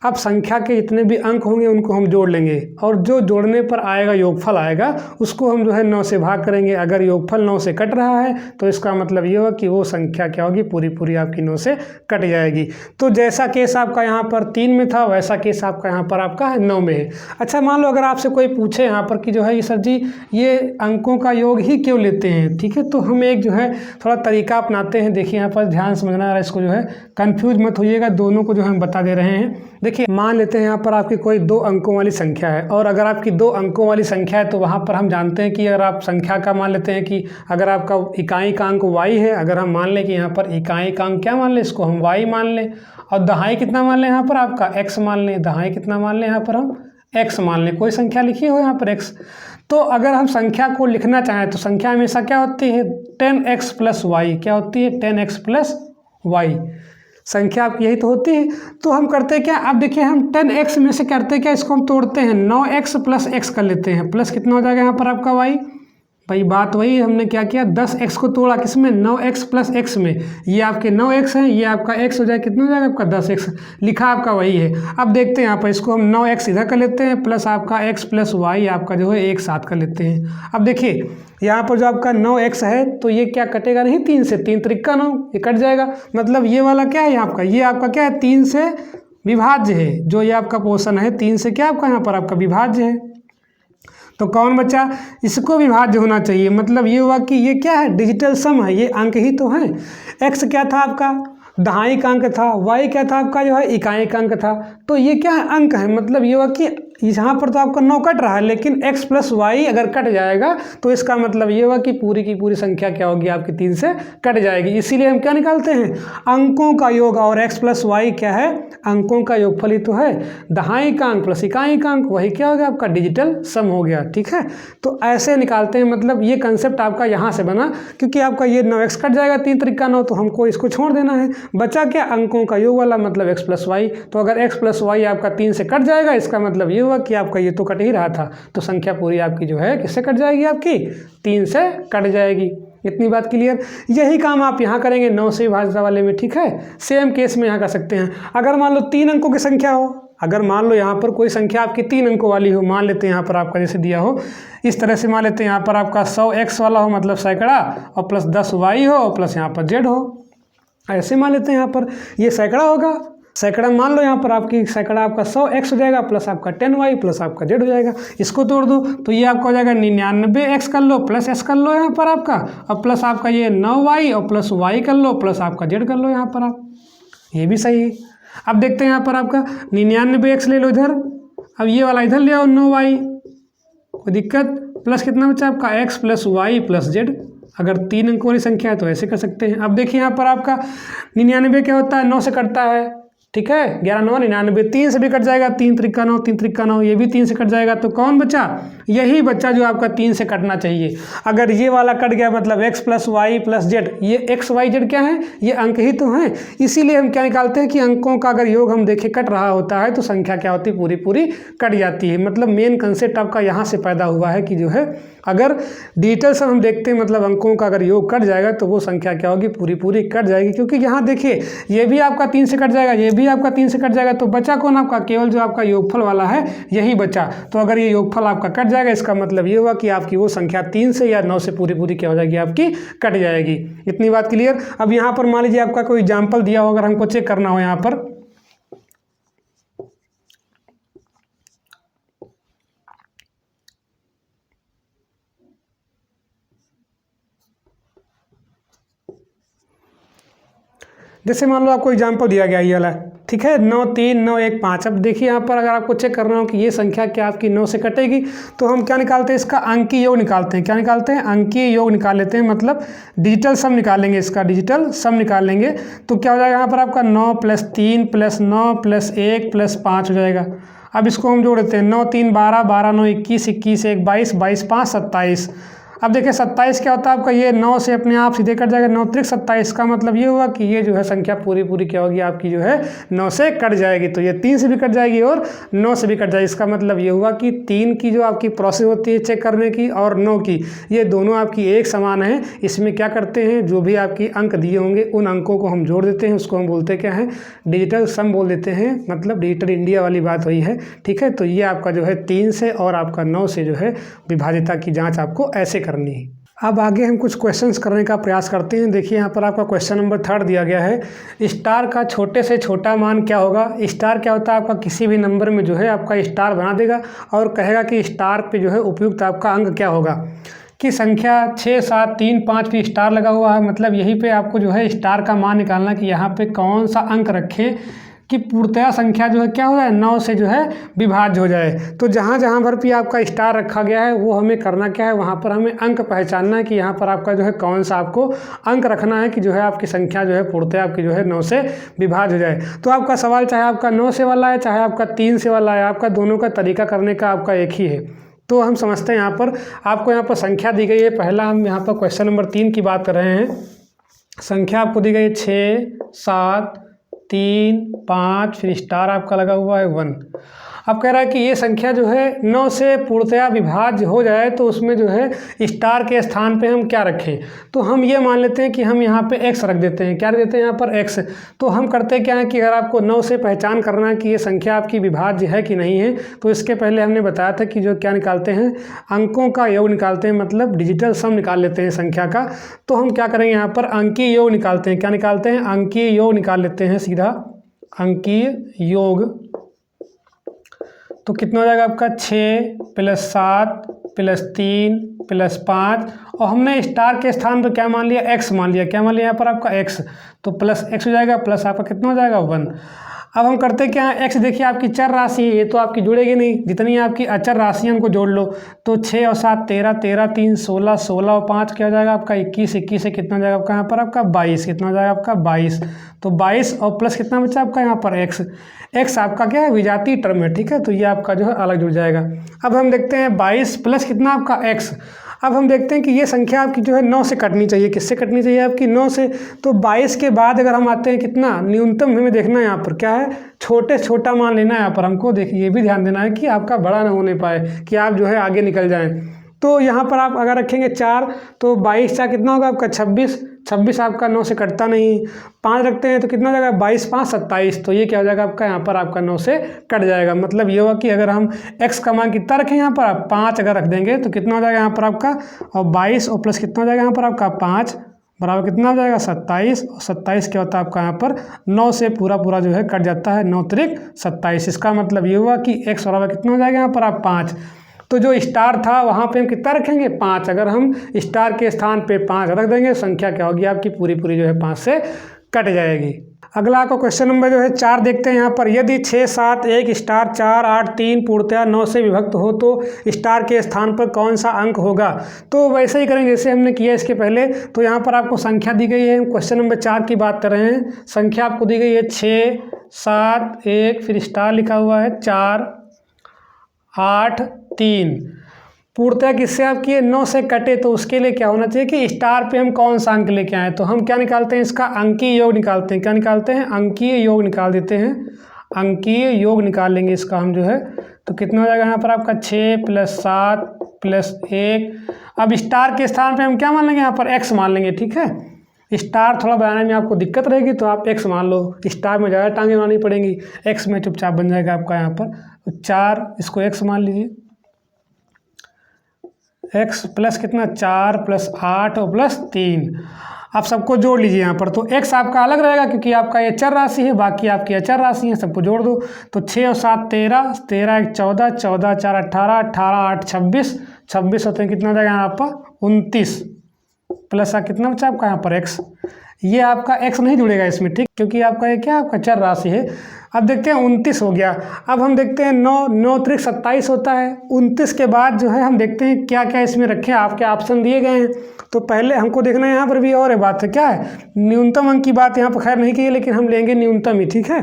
अब संख्या के जितने भी अंक होंगे उनको हम जोड़ लेंगे, और जो जोड़ने पर आएगा योगफल आएगा उसको हम जो है 9 से भाग करेंगे। अगर योगफल 9 से कट रहा है तो इसका मतलब ये होगा कि वो संख्या क्या होगी पूरी पूरी आपकी 9 से कट जाएगी। तो जैसा केस आपका यहाँ पर 3 में था वैसा केस आपका यहाँ पर आपका 9 में है। अच्छा, मान लो अगर आपसे कोई पूछे यहाँ पर कि जो है ये सर जी ये अंकों का योग ही क्यों लेते हैं, ठीक है, तो हम एक जो है थोड़ा तरीका अपनाते हैं। देखिए यहाँ पर ध्यान समझना है, इसको जो है कन्फ्यूज मत होइएगा, दोनों को जो हम बता दे रहे हैं। देखिए मान लेते हैं यहाँ पर आपकी कोई 2 अंकों वाली संख्या है, और अगर आपकी 2 अंकों वाली संख्या है तो वहाँ पर हम जानते हैं कि अगर आप संख्या का मान लेते हैं कि अगर आपका इकाई का अंक y है, अगर हम मान लें कि यहाँ पर इकाई का अंक क्या मान लें, इसको हम y मान लें, और दहाई कितना मान लें यहाँ पर आपका x मान लें, दहाई कितना मान लें यहाँ पर हम x मान लें, कोई संख्या लिखी हो यहाँ पर x। तो अगर हम संख्या को लिखना चाहें तो संख्या हमेशा क्या होती है 10x + y, क्या होती है 10x + y, संख्या आपकी यही तो होती है। तो हम करते क्या, अब देखिए हम 10x में से करते क्या, इसको हम तोड़ते हैं 9x + x कर लेते हैं, प्लस कितना हो जाएगा यहाँ पर आपका y, भाई बात वही हमने क्या किया 10x को तोड़ा किसमें 9x + x में, ये आपके 9x है, ये आपका x हो जाएगा, कितना हो जाएगा आपका 10x, लिखा आपका वही है। अब देखते हैं यहाँ पर इसको हम 9x इधर कर लेते हैं, प्लस आपका x + y आपका जो है एक साथ कर लेते हैं। अब देखिए यहाँ पर जो आपका 9x है तो ये क्या कटेगा नहीं 3 से, 3 त्रिका 9, ये कट जाएगा, मतलब ये वाला क्या है आपका, ये आपका क्या है 3 से विभाज्य है, जो ये आपका पोर्शन है 3 से क्या आपका यहाँ पर आपका विभाज्य है। तो कौन बचा, इसको विभाज्य होना चाहिए, मतलब ये हुआ कि ये क्या है डिजिटल सम है, ये अंक ही तो है। x क्या था आपका दहाई का अंक था, y क्या था आपका जो है इकाई का अंक था, तो ये क्या है अंक है, मतलब ये हुआ कि यहाँ पर तो आपका 9 कट रहा है, लेकिन x + y अगर कट जाएगा तो इसका मतलब ये हुआ कि पूरी की पूरी संख्या क्या होगी आपकी 3 से कट जाएगी। इसीलिए हम क्या निकालते हैं अंकों का योग, और x + y क्या है अंकों का योगफल ही तो है, दहाई का अंक प्लस इकाई का अंक, वही क्या हो गया आपका डिजिटल सम हो गया। ठीक है, तो ऐसे निकालते हैं, मतलब ये कंसेप्ट आपका यहाँ से बना, क्योंकि आपका ये 9x कट जाएगा 3 त्रिका 9, तो हमको इसको छोड़ देना है, बचा क्या अंकों का योग वाला, मतलब x + y। तो अगर x + y आपका 3 से कट जाएगा, इसका मतलब ये हुआ कि आपका ये तो कट ही रहा था, तो संख्या पूरी आपकी जो है किससे कट जाएगी आपकी 3 से कट जाएगी। इतनी बात क्लियर। यही काम आप यहाँ करेंगे 9 से विभाज्यता वाले में। ठीक है, सेम केस में यहाँ कर सकते हैं। अगर मान लो 3 अंकों की संख्या हो, अगर मान लो यहाँ पर कोई संख्या आपकी 3 अंकों वाली हो, मान लेते हैं यहाँ पर आपका जैसे दिया हो इस तरह से, मान लेते हैं यहाँ पर आपका 100x वाला हो, मतलब सैकड़ा, और प्लस 10y हो, प्लस यहाँ पर z हो, ऐसे मान लेते हैं यहाँ पर ये सैकड़ा होगा, सैकड़ा मान लो यहाँ पर आपकी सैकड़ा आपका 100x हो जाएगा, प्लस आपका 10y प्लस आपका z हो जाएगा। इसको तोड़ दो तो ये आपका हो जाएगा 99x कर लो, प्लस s कर लो यहाँ पर आपका, और प्लस आपका ये 9y, और प्लस y कर लो, प्लस आपका z कर लो यहाँ पर आप, ये भी सही है। अब देखते हैं यहाँ पर आपका 99x ले लो इधर, अब ये वाला इधर ले आओ 9y, कोई दिक्कत, प्लस कितना बचा आपका x + y + z। अगर 3 अंकों वाली संख्या है तो ऐसे कर सकते हैं। अब देखिए यहाँ पर आपका 99 क्या होता है 9 से कटता है, ठीक है, 11 9 99, 3 से भी कट जाएगा, 3 त्रिका 9, 3 त्रिका 9, ये भी 3 से कट जाएगा, तो कौन बचा यही बच्चा जो आपका 3 से कटना चाहिए। अगर ये वाला कट गया मतलब x plus y plus z, ये एक्स वाई जेड क्या है, ये अंक ही तो हैं। इसीलिए हम क्या निकालते हैं कि अंकों का अगर योग हम देखें कट रहा होता है तो संख्या क्या होती है, पूरी पूरी कट जाती है। मतलब मेन कंसेप्ट आपका यहाँ से पैदा हुआ है कि जो है अगर डिजिटल सम हम देखते हैं मतलब अंकों का अगर योग कट जाएगा तो वो संख्या क्या होगी, पूरी पूरी कट जाएगी। क्योंकि यहाँ देखिए ये भी आपका 3 से कट जाएगा, ये भी आपका 3 से कट जाएगा, तो बचा कौन आपका, केवल जो आपका योगफल वाला है यही बचा। तो अगर ये योगफल आपका कट जाएगा इसका मतलब ये हुआ कि आपकी वो संख्या 3 से या 9 से पूरी पूरी क्या हो जाएगी, आपकी कट जाएगी। इतनी बात क्लियर। अब यहाँ पर मान लीजिए आपका कोई एग्जाम्पल दिया हो, अगर हमको चेक करना हो यहाँ पर, जैसे मान लो आपको एग्जाम्पल दिया गया ये वाला, ठीक है, 9 3 9 1 5। अब देखिए यहाँ पर अगर आपको चेक करना हो कि ये संख्या क्या आपकी 9 से कटेगी तो हम क्या निकालते हैं, इसका अंकीय योग निकालते हैं। क्या निकालते हैं, अंकीय योग निकाल लेते हैं, मतलब डिजिटल सम निकालेंगे, इसका डिजिटल सम निकाल लेंगे। तो क्या हो जाएगा यहाँ पर आपका 9 + 3 + 9 + 1 + 5 हो जाएगा। अब इसको हम जोड़ देते हैं, 9 3 12 12 9 21 21 1 22 22 5 27। अब देखिए 27 क्या होता है आपका, ये 9 से अपने आप सीधे कट जाएगा, 9 त्रिक 27 का मतलब ये हुआ कि ये जो है संख्या पूरी पूरी क्या होगी आपकी, जो है 9 से कट जाएगी। तो ये 3 से भी कट जाएगी और 9 से भी कट जाएगी। इसका मतलब ये हुआ कि 3 की जो आपकी प्रोसेस होती है चेक करने की और 9 की, ये दोनों आपकी एक समान है। इसमें क्या करते हैं, जो भी आपकी अंक दिए होंगे उन अंकों को हम जोड़ देते हैं, उसको हम बोलते क्या है, डिजिटल सम बोल देते हैं। मतलब डिजिटल इंडिया वाली बात हुई है, ठीक है। तो ये आपका जो है 3 से और आपका 9 से जो है विभाजिता की जाँच आपको ऐसे करनी है। अब आगे हम कुछ क्वेश्चंस करने का प्रयास करते हैं। देखिए यहाँ पर आपका क्वेश्चन नंबर 3 दिया गया है, स्टार का छोटे से छोटा मान क्या होगा। स्टार क्या होता है आपका, किसी भी नंबर में जो है आपका स्टार बना देगा और कहेगा कि स्टार पे जो है उपयुक्त आपका अंक क्या होगा। कि संख्या 6 7 3 5 पे स्टार लगा हुआ है, मतलब यहीं पे आपको जो है स्टार का मान निकालना कि यहाँ पे कौन सा अंक रखें कि पूर्णतया संख्या जो है क्या हो जाए, 9 से जो है विभाज्य हो जाए। तो जहाँ जहाँ पर भी आपका स्टार रखा गया है वो हमें करना क्या है, वहाँ पर हमें अंक पहचानना है कि यहाँ पर आपका जो है कौन सा आपको अंक रखना है कि जो है आपकी संख्या जो है पूर्णतया आपकी जो है 9 से विभाज्य हो जाए। तो आपका सवाल चाहे आपका 9 से वाला है चाहे आपका 3 से वाला है, आपका दोनों का तरीका करने का आपका एक ही है। तो हम समझते हैं यहाँ पर आपको यहाँ पर संख्या दी गई है। पहला हम यहाँ पर क्वेश्चन नंबर 3 की बात कर रहे हैं। संख्या आपको दी गई है 6 7 3 5, फिर स्टार आपका लगा हुआ है 1। अब कह रहा है कि ये संख्या जो है 9 से पूर्णतया विभाज्य हो जाए तो उसमें जो है स्टार के स्थान पे हम क्या रखें। तो हम ये मान लेते हैं कि हम यहाँ पे x रख देते हैं। क्या रख देते हैं यहाँ पर x। तो हम करते क्या है कि अगर आपको 9 से पहचान करना है कि ये संख्या आपकी विभाज्य है कि नहीं है, तो इसके पहले हमने बताया था कि जो क्या निकालते हैं, अंकों का योग निकालते हैं, मतलब डिजिटल सम निकाल लेते हैं संख्या का। तो हम क्या करेंगे, यहाँ पर अंकीय योग निकालते हैं। क्या निकालते हैं, अंकीय योग निकाल लेते हैं सीधा, अंकीय योग। तो कितना हो जाएगा आपका 6 + 7 + 3 + 5, और हमने स्टार के स्थान पर क्या मान लिया, x मान लिया। क्या मान लिया यहाँ पर आपका x, तो प्लस x हो जाएगा, प्लस आपका कितना हो जाएगा 1। अब हम करते क्या है, x देखिए आपकी चर राशि है, ये तो आपकी जुड़ेगी नहीं, जितनी आपकी अचर राशियाँ उनको जोड़ लो। तो 6 और 7 13 13 3 16 16 और 5 क्या हो जाएगा आपका 21 21 से कितना हो जाएगा आपका यहाँ पर आपका 22, कितना हो जाएगा आपका 22। तो 22 और प्लस कितना बचा आपका यहाँ पर x आपका क्या है, विजातीय टर्म है, ठीक है। तो ये आपका जो है अलग जुड़ जाएगा। अब हम देखते हैं 22 प्लस कितना आपका x। अब हम देखते हैं कि ये संख्या आपकी जो है 9 से कटनी चाहिए। किससे कटनी चाहिए आपकी, 9 से। तो 22 के बाद अगर हम आते हैं कितना, न्यूनतम हमें देखना है यहाँ पर क्या है, छोटे से छोटा मान लेना है यहाँ पर हमको। देखिए ये भी ध्यान देना है कि आपका बड़ा ना होने पाए कि आप जो है आगे निकल जाएं। तो यहाँ पर आप अगर रखेंगे 4 तो 22 4 कितना होगा आपका 26 आपका 9 से कटता नहीं। 5 रखते हैं तो कितना हो जाएगा 22 5 27। तो ये क्या हो जाएगा आपका यहाँ पर आपका 9 से कट जाएगा। मतलब ये हुआ कि अगर हम x का मान कितना रखें यहाँ पर, आप 5 अगर रख देंगे तो कितना हो जाएगा यहाँ पर आपका, और 22 और प्लस कितना हो जाएगा यहाँ पर आपका 5 बराबर कितना हो जाएगा 27। और 27 क्या होता है आपका यहाँ पर 9 से पूरा जो है कट जाता है, 9 त्रिक 27। इसका मतलब ये हुआ कि x बराबर कितना हो जाएगा यहाँ पर आप 5। तो जो स्टार था वहाँ पे हम कितना रखेंगे 5। अगर हम स्टार के स्थान पे 5 रख देंगे, संख्या क्या होगी आपकी पूरी जो है 5 से कट जाएगी। अगला आपका क्वेश्चन नंबर जो है 4 देखते हैं यहाँ पर। यदि 6 7 1 स्टार 4 8 3 पूर्णतया 9 से विभक्त हो तो स्टार के स्थान पर कौन सा अंक होगा। तो वैसे ही करेंगे जैसे हमने किया इसके पहले। तो यहाँ पर आपको संख्या दी गई है, क्वेश्चन नंबर 4 की बात कर रहे हैं। संख्या आपको दी गई है 6 7 1 फिर स्टार लिखा हुआ है 4 8 3। पूर्णतः किससे आपकी ये 9 से कटे, तो उसके लिए क्या होना चाहिए कि स्टार पे हम कौन सा अंक लेके आए, तो हम क्या निकालते हैं, इसका अंकीय योग निकालते हैं। क्या निकालते हैं, अंकीय योग निकाल देते हैं, अंकीय योग निकाल लेंगे इसका हम जो है। तो कितना हो जाएगा यहाँ पर आपका 6 + 7 + 1। अब स्टार के स्थान पे हम क्या मान लेंगे, यहाँ पर x मान लेंगे, ठीक है। स्टार थोड़ा बनाने में आपको दिक्कत रहेगी तो आप x मान लो, स्टार में ज़्यादा टांगे बनानी पड़ेंगी, x में चुपचाप बन जाएगा आपका यहाँ पर। तो 4 इसको x मान लीजिए, x प्लस कितना 4 + 8 और +3। आप सबको जोड़ लीजिए यहाँ पर। तो x आपका अलग रहेगा क्योंकि आपका ये चर राशि है, बाकी आपकी अचर राशि है, सबको जोड़ दो। तो 6 और 7 13, 13 1 14, 14 4 18, 18 8 26, 26 होते हैं कितना हो जाएगा यहाँ पर 29, प्लस कितना बचा आपका यहाँ पर x। ये आपका x नहीं जुड़ेगा इसमें, ठीक, क्योंकि आपका ये क्या आपका चर राशि है। अब देखते हैं 29 हो गया। अब हम देखते हैं 9 9 त्रिक 27 होता है। 29 के बाद जो है हम देखते हैं क्या क्या इसमें रखें, आपके ऑप्शन दिए गए हैं। तो पहले हमको देखना है यहाँ पर भी और बात है क्या है, न्यूनतम अंक की बात यहाँ पर खैर नहीं की है, लेकिन हम लेंगे न्यूनतम ही, ठीक है।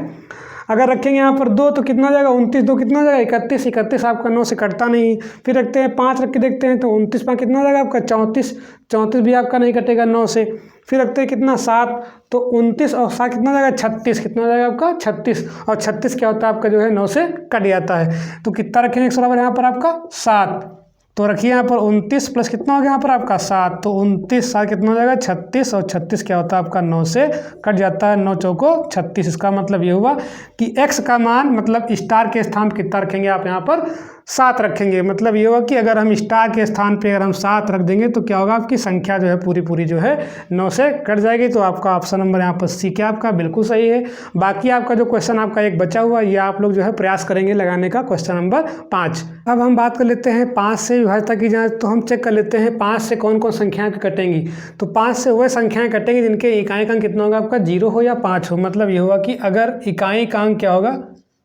अगर रखेंगे यहाँ पर 2 तो कितना हो जाएगा 29, 2 कितना हो जाएगा 31, 31 आपका 9 से कटता नहीं। फिर रखते हैं 5 रख के देखते हैं तो 29 5 कितना हो जाएगा आपका 34, 34 भी आपका नहीं कटेगा 9 से। फिर रखते हैं कितना 7, तो 29 और 7 कितना हो जाएगा 36, कितना हो जाएगा आपका 36, और 36 क्या होता है आपका जो है 9 से कट जाता है। तो कितना रखेंगे x बराबर यहाँ पर आपका 7, तो रखिए यहाँ पर 29 प्लस कितना हो गया यहाँ पर आपका 7, तो 29 7 कितना हो जाएगा 36, और 36 क्या होता है आपका 9 से कट जाता है, 9 चौको 36। इसका मतलब ये हुआ कि x का मान मतलब स्टार के स्थान पर कितना रखेंगे आप यहाँ पर 7 रखेंगे। मतलब ये होगा कि अगर हम स्टार के स्थान पे अगर हम 7 रख देंगे तो क्या होगा आपकी संख्या जो है पूरी पूरी जो है 9 से कट जाएगी। तो आपका ऑप्शन नंबर यहाँ पर सी क्या आपका बिल्कुल सही है। बाकी आपका जो क्वेश्चन आपका एक बचा हुआ ये आप लोग जो है प्रयास करेंगे लगाने का, क्वेश्चन नंबर 5। अब हम बात कर लेते हैं 5 से विभाज्यता की जाँच। तो हम चेक कर लेते हैं 5 से कौन कौन संख्याएँ कटेंगी। तो 5 से वह संख्याएँ कटेंगी जिनके इकाई का अंक कितना होगा आपका 0 हो या 5 हो। मतलब ये होगा कि अगर इकाई का अंक क्या होगा,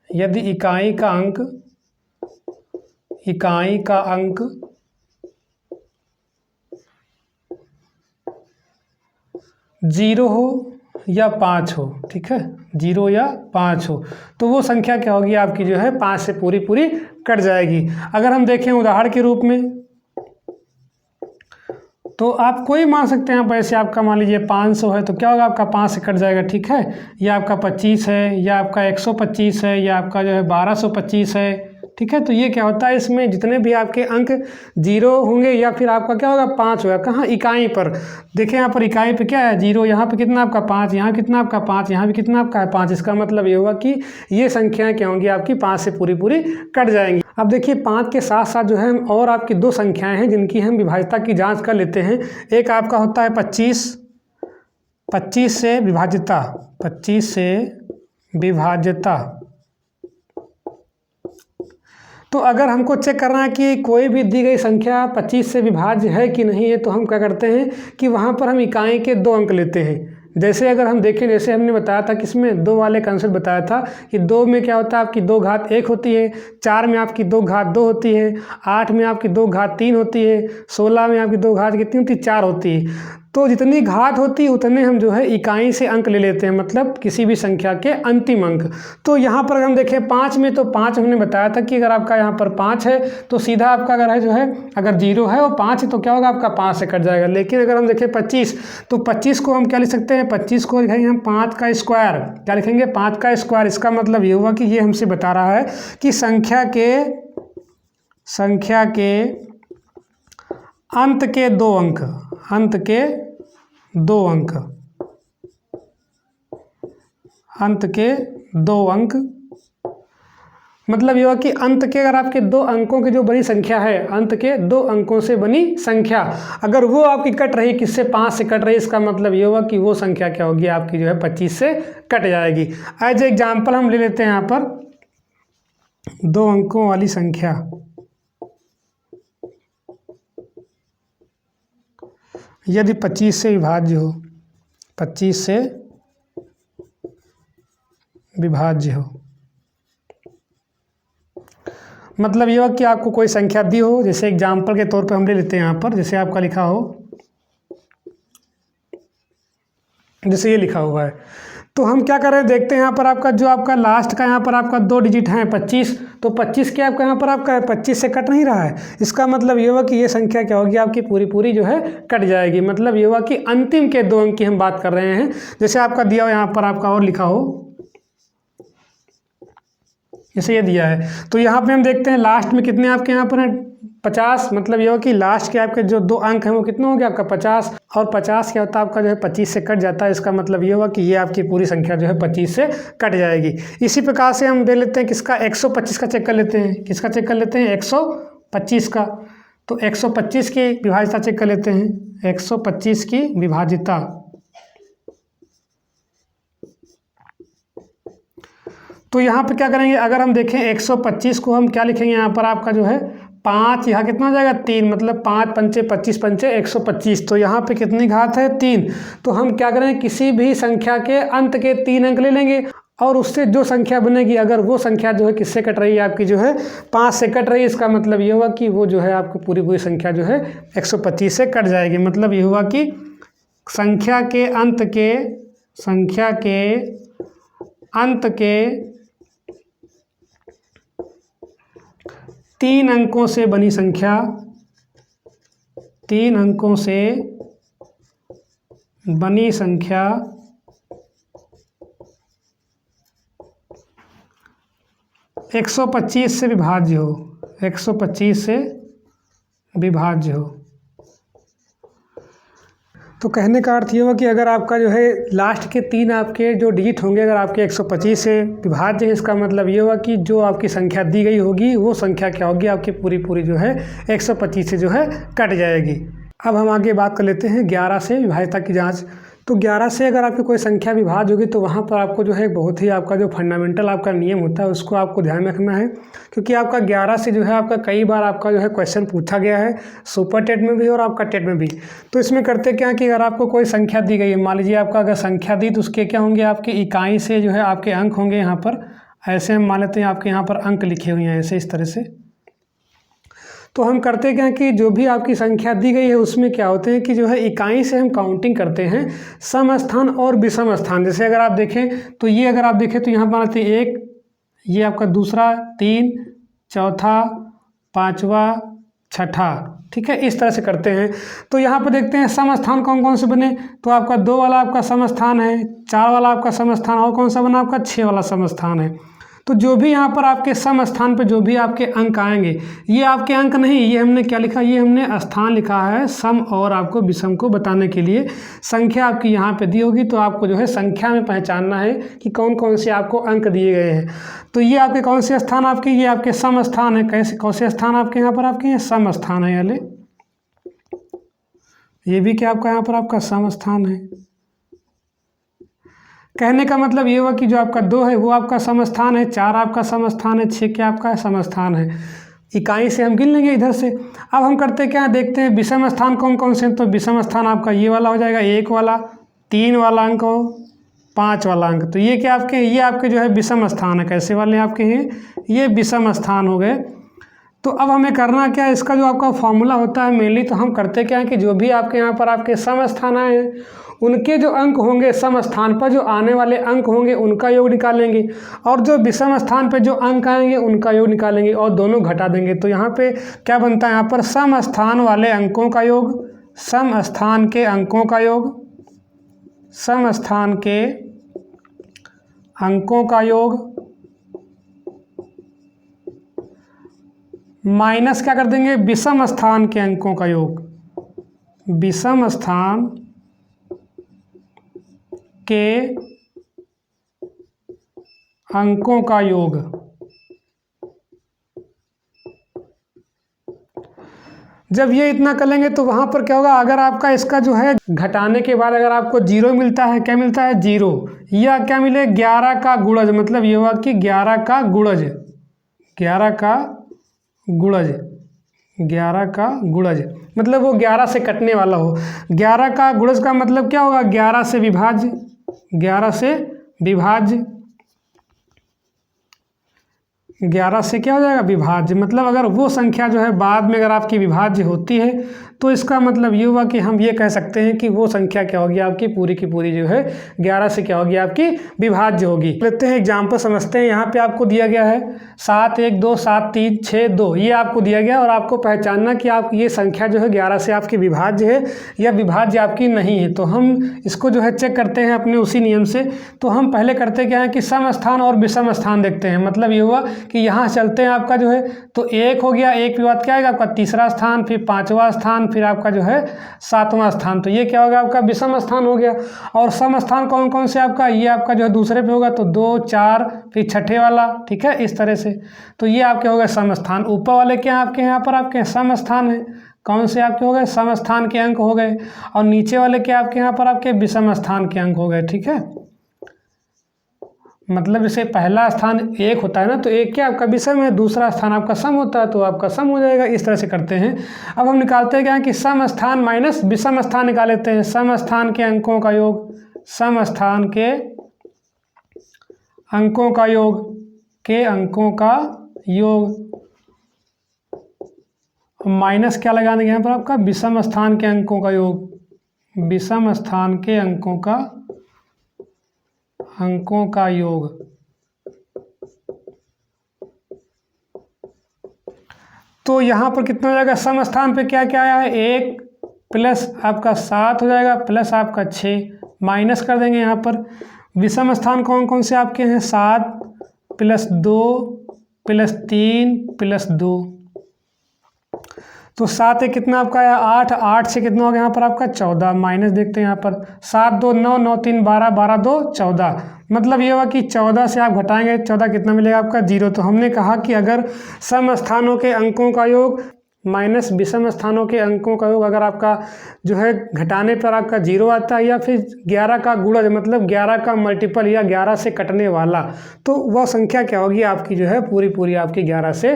यदि इकाई का अंक 0 हो या 5 हो, ठीक है, 0 या 5 हो, तो वो संख्या क्या होगी आपकी जो है 5 से पूरी पूरी कट जाएगी। अगर हम देखें उदाहरण के रूप में तो आप कोई मान सकते हैं, ऐसे आपका मान लीजिए 500 है तो क्या होगा आपका 5 से कट जाएगा, ठीक है। या आपका 25 है, या आपका 125 है, या आपका जो है 1225 है, ठीक है। तो ये क्या होता है, इसमें जितने भी आपके अंक 0 होंगे या फिर आपका क्या होगा 5 होगा, कहाँ इकाई पर। देखिए यहाँ पर इकाई पे क्या है 0, यहाँ पे कितना आपका 5, यहाँ कितना आपका 5, यहाँ भी कितना आपका है 5। इसका मतलब ये होगा कि ये संख्याएं क्या होंगी आपकी 5 से पूरी पूरी कट जाएंगी। अब देखिए 5 के साथ साथ जो है और आपकी 2 संख्याएँ हैं जिनकी हम विभाज्यता की जाँच कर लेते हैं। एक आपका होता है 25, 25 से विभाज्यता, 25 से विभाज्यता। तो अगर हमको चेक करना है कि कोई भी दी गई संख्या 25 से विभाज्य है कि नहीं है, तो हम क्या करते हैं कि वहाँ पर हम इकाई के 2 अंक लेते हैं। जैसे अगर हम देखें, जैसे हमने बताया था किसमें 2 वाले कंसेप्ट बताया था कि 2 में क्या होता है आपकी 2 घात 1 होती है, 4 में आपकी 2 घात 2 होती है, 8 में आपकी 2 घात 3 होती है, 16 में आपकी 2 घात कितनी होती है 4 होती है। तो जितनी घात होती है उतने हम जो है इकाई से अंक ले लेते हैं, मतलब किसी भी संख्या के अंतिम अंक। तो यहाँ पर अगर हम देखें 5 में, तो 5 हमने बताया था कि अगर आपका यहाँ पर 5 है तो सीधा आपका अगर है जो है अगर 0 है और 5 है तो क्या होगा आपका 5 से कट जाएगा। लेकिन अगर हम देखें 25, तो 25 को हम क्या लिख सकते हैं, 25 को लिखेंगे हम 5 का स्क्वायर। क्या लिखेंगे 5 का स्क्वायर। इसका मतलब ये हुआ कि ये हमसे बता रहा है कि संख्या के अंत के 2 अंक, अंत के 2 अंक, अंत के 2 अंक, मतलब ये हुआ कि अंत के अगर आपके 2 अंकों की जो बनी संख्या है, अंत के 2 अंकों से बनी संख्या अगर वो आपकी कट रही किससे 5 से कट रही, इसका मतलब ये हुआ कि वो संख्या क्या होगी आपकी जो है 25 से कट जाएगी। एज एग्जाम्पल हम ले लेते हैं यहाँ पर 2 अंकों वाली संख्या, यदि 25 से विभाज्य हो, 25 से विभाज्य हो, मतलब ये हो कि आपको कोई संख्या दी हो, जैसे एग्जाम्पल के तौर पे हम ले लेते हैं यहाँ पर, जैसे आपका लिखा हो, जैसे ये लिखा हुआ है, तो हम क्या कर रहे हैं देखते हैं यहाँ पर आपका जो आपका लास्ट का यहाँ पर आपका 2 डिजिट हैं 25, तो 25 क्या आपका यहाँ पर आपका 25 से कट नहीं रहा है, इसका मतलब ये हुआ कि ये संख्या क्या होगी आपकी पूरी पूरी जो है कट जाएगी। मतलब ये हुआ कि अंतिम के 2 अंक की हम बात कर रहे हैं। जैसे आपका दिया हो यहाँ पर आपका और लिखा हो, जैसे ये दिया है, तो यहाँ पे हम देखते हैं लास्ट में कितने आपके यहाँ पर हैं 50। मतलब ये हो कि लास्ट के आपके जो 2 अंक हैं वो कितना हो गया आपका 50, और 50 क्या होता है आपका जो है 25 से कट जाता है। इसका मतलब ये हुआ कि ये आपकी पूरी संख्या जो है 25 से कट जाएगी। इसी प्रकार से हम दे लेते हैं किसका 125 का चेक कर लेते हैं। किसका चेक कर लेते हैं 125 का। तो 125 की विभाजिता चेक कर लेते हैं। 125 की विभाजिता, तो यहाँ पे क्या करेंगे, अगर हम देखें 125 को हम क्या लिखेंगे यहाँ पर आपका जो है 5, यहाँ कितना हो जाएगा 3, मतलब 5 पंचे 25 पंचे 125। तो यहाँ पे कितनी घात है 3। तो हम क्या करेंगे, किसी भी संख्या के अंत के 3 अंक ले लेंगे और उससे जो संख्या बनेगी, अगर वो संख्या जो है किससे कट रही है आपकी जो है 5 से कट रही है, इसका मतलब ये हुआ कि वो जो है आपकी पूरी पूरी संख्या जो है 125 से कट जाएगी। मतलब ये हुआ कि संख्या के अंत के 3 अंकों से बनी संख्या 3 अंकों से बनी संख्या 125 से विभाज्य हो, 125 से विभाज्य हो। तो कहने का अर्थ ये हुआ कि अगर आपका जो है लास्ट के 3 आपके जो डिजिट होंगे अगर आपके 125 से विभाज्य है, इसका मतलब ये हुआ कि जो आपकी संख्या दी गई होगी वो संख्या क्या होगी आपकी पूरी पूरी जो है 125 से जो है कट जाएगी। अब हम आगे बात कर लेते हैं 11 से विभाज्यता की जांच। तो 11 से अगर आपकी कोई संख्या विभाज्य होगी तो वहाँ पर आपको जो है बहुत ही आपका जो फंडामेंटल आपका नियम होता है उसको आपको ध्यान रखना है, क्योंकि आपका 11 से जो है आपका कई बार आपका जो है क्वेश्चन पूछा गया है, सुपर टेट में भी और आपका टेट में भी। तो इसमें करते क्या कि अगर आपको कोई संख्या दी गई है, मान लीजिए आपका अगर संख्या दी तो उसके क्या होंगे आपके इकाई से जो है आपके अंक होंगे। यहाँ पर ऐसे हम मान लेते हैं आपके यहाँ पर अंक लिखे हुए हैं ऐसे इस तरह से। तो हम करते क्या कि जो भी आपकी संख्या दी गई है उसमें क्या होते हैं कि जो है इकाई से हम काउंटिंग करते हैं सम स्थान और विषम स्थान। जैसे अगर आप देखें तो ये अगर आप देखें तो यहाँ पर आते हैं 1, ये आपका दूसरा, 3, चौथा, 5वां, 6ठा, ठीक है, इस तरह से करते हैं। तो यहाँ पर देखते हैं सम स्थान कौन कौन से बने, तो आपका 2 वाला आपका सम स्थान है, 4 वाला आपका सम स्थान, और कौन सा बना आपका 6 वाला सम स्थान है। तो जो भी यहाँ पर आपके सम स्थान पे जो भी आपके अंक आएंगे, ये आपके अंक नहीं, ये हमने क्या लिखा, ये हमने स्थान लिखा है सम और आपको विषम को बताने के लिए। संख्या आपकी यहाँ पे दी होगी तो आपको जो है संख्या में पहचानना है कि कौन कौन से आपको अंक दिए गए हैं। तो ये आपके कौन से स्थान आपके, ये आपके सम स्थान है। कैसे कौन से स्थान आपके यहाँ पर आपके सम स्थान है वाले, ये भी क्या आपका यहाँ पर आपका सम स्थान है। कहने का मतलब ये हुआ कि जो आपका 2 है वो आपका समस्थान है, 4 आपका समस्थान है, 6 क्या आपका समस्थान है। इकाई से हम गिन लेंगे इधर से। अब हम करते क्या देखते हैं विषम स्थान कौन कौन से हैं। तो विषम स्थान आपका ये वाला हो जाएगा, 1 वाला, 3 वाला अंक हो, 5 वाला अंक। तो ये क्या आपके, ये आपके जो है विषम स्थान है। कैसे वाले आपके हैं, ये विषम स्थान हो गए। तो अब हमें करना क्या है, इसका जो आपका फॉर्मूला होता है मेनली, तो हम करते क्या है कि जो भी आपके यहाँ पर आपके सम स्थान आए हैं उनके जो अंक होंगे सम स्थान पर जो आने वाले अंक होंगे उनका योग निकालेंगे, और जो विषम स्थान पे जो अंक आएंगे उनका योग निकालेंगे और दोनों घटा देंगे। तो यहाँ पे क्या बनता है, यहाँ पर सम स्थान वाले अंकों का योग, सम स्थान के अंकों का योग, सम स्थान के अंकों का योग माइनस क्या कर देंगे विषम स्थान के अंकों का योग, विषम स्थान के अंकों का योग। जब ये इतना कर लेंगे तो वहां पर क्या होगा, अगर आपका इसका जो है घटाने के बाद अगर आपको 0 मिलता है, क्या मिलता है 0, या क्या मिले 11 का गुणज, मतलब ये हुआ कि 11 का गुणज, 11 का गुणज, 11 का गुणज, मतलब वो 11 से कटने वाला हो। 11 का गुणज का मतलब क्या होगा, 11 से विभाज्य, 11 से विभाज्य, 11 से क्या हो जाएगा विभाज्य, मतलब अगर वो संख्या जो है बाद में अगर आपकी विभाज्य होती है तो इसका मतलब ये हुआ कि हम ये कह सकते हैं कि वो संख्या क्या होगी आपकी पूरी की पूरी जो है 11 से क्या होगी आपकी विभाज्य होगी। लेते हैं एग्जाम्पल समझते हैं। यहाँ पे आपको दिया गया है 7 1 2 7 3 6 2, ये आपको दिया गया और आपको पहचानना कि आप ये संख्या जो है 11 से आपकी विभाज्य है या विभाज्य आपकी नहीं है। तो हम इसको जो है चेक करते हैं अपने उसी नियम से। तो हम पहले करते क्या है कि सम स्थान और विषम स्थान देखते हैं। मतलब ये हुआ कि यहाँ चलते हैं आपका जो है तो 1 हो गया, 1 के बाद क्या आएगा आपका तीसरा स्थान, फिर 5वां स्थान, फिर आपका जो है 7वां स्थान। तो ये क्या होगा आपका विषम स्थान हो गया। और सम स्थान कौन कौन से आपका, ये आपका जो है दूसरे पे होगा तो 2 4 फिर छठे वाला, ठीक है, इस तरह से। तो ये आपके हो गए सम स्थान। ऊपर वाले क्या आपके यहाँ पर आपके सम स्थान है, कौन से आपके हो गए सम स्थान के अंक हो गए। और नीचे वाले क्या आपके यहाँ पर आपके विषम स्थान के अंक हो गए, ठीक है। मतलब जैसे पहला स्थान 1 होता है ना, तो 1 क्या आपका विषम है, दूसरा स्थान आपका सम होता है तो आपका सम हो जाएगा। इस तरह से करते हैं। अब हम निकालते हैं क्या कि सम स्थान माइनस विषम स्थान निकाल लेते हैं। सम स्थान के अंकों का योग, सम स्थान के अंकों का योग के अंकों का योग माइनस क्या लगा देंगे यहाँ पर आपका विषम स्थान के अंकों का योग, विषम स्थान के अंकों का योग। तो यहाँ पर कितना हो जाएगा, सम स्थान पे क्या क्या आया है 1 प्लस आपका 7 हो जाएगा प्लस आपका 6, माइनस कर देंगे यहाँ पर। विषम स्थान कौन कौन से आपके हैं, 7 प्लस 2 प्लस 3 प्लस 2। तो 7 एक कितना आपका आया 8, 8 से कितना हो गया यहाँ पर आपका 14, माइनस देखते हैं यहाँ पर 7 2 9 9 3 12 12 2 14। मतलब ये हुआ कि 14 से आप घटाएंगे 14 कितना मिलेगा आपका 0। तो हमने कहा कि अगर सम स्थानों के अंकों का योग माइनस विषम स्थानों के अंकों का योग अगर आपका जो है घटाने पर आपका 0 आता है या फिर 11 का गुणज मतलब 11 का मल्टीपल या 11 से कटने वाला, तो वह संख्या क्या होगी आपकी जो है पूरी पूरी आपकी 11 से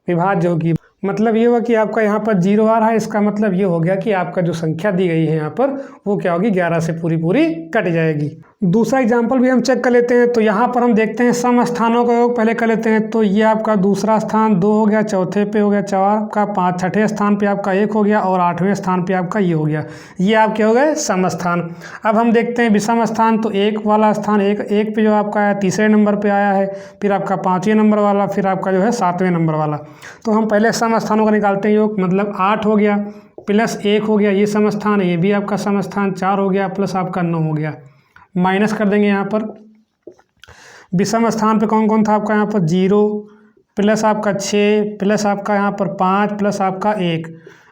विभाज्य होगी। मतलब ये हुआ कि आपका यहाँ पर 0 आ रहा है, इसका मतलब ये हो गया कि आपका जो संख्या दी गई है यहाँ पर वो क्या होगी 11 से पूरी पूरी कट जाएगी। दूसरा एग्जाम्पल भी हम चेक कर लेते हैं। तो यहाँ पर हम देखते हैं सम स्थानों का योग पहले कर लेते हैं। तो ये आपका दूसरा स्थान 2 हो गया, चौथे पे हो गया 4 का 5, छठे स्थान पे आपका 1 हो गया और 8वें स्थान पे आपका ये हो गया। ये आपके हो गए सम स्थान। अब हम देखते हैं विषम स्थान। तो 1 वाला स्थान 1 पे जो आपका आया तीसरे नंबर पर आया है, फिर आपका 5वें नंबर वाला, फिर आपका जो है 7वें नंबर वाला। तो हम पहले सम स्थानों का निकालते हैं योग। मतलब 8 हो गया प्लस 1 हो गया, ये सम स्थान है, ये भी आपका सम स्थान। 4 हो गया प्लस आपका 9 हो गया, माइनस कर देंगे यहाँ पर। विषम स्थान पे कौन कौन था आपका यहाँ पर 0 प्लस आपका 6 प्लस आपका यहाँ पर 5 प्लस आपका 1।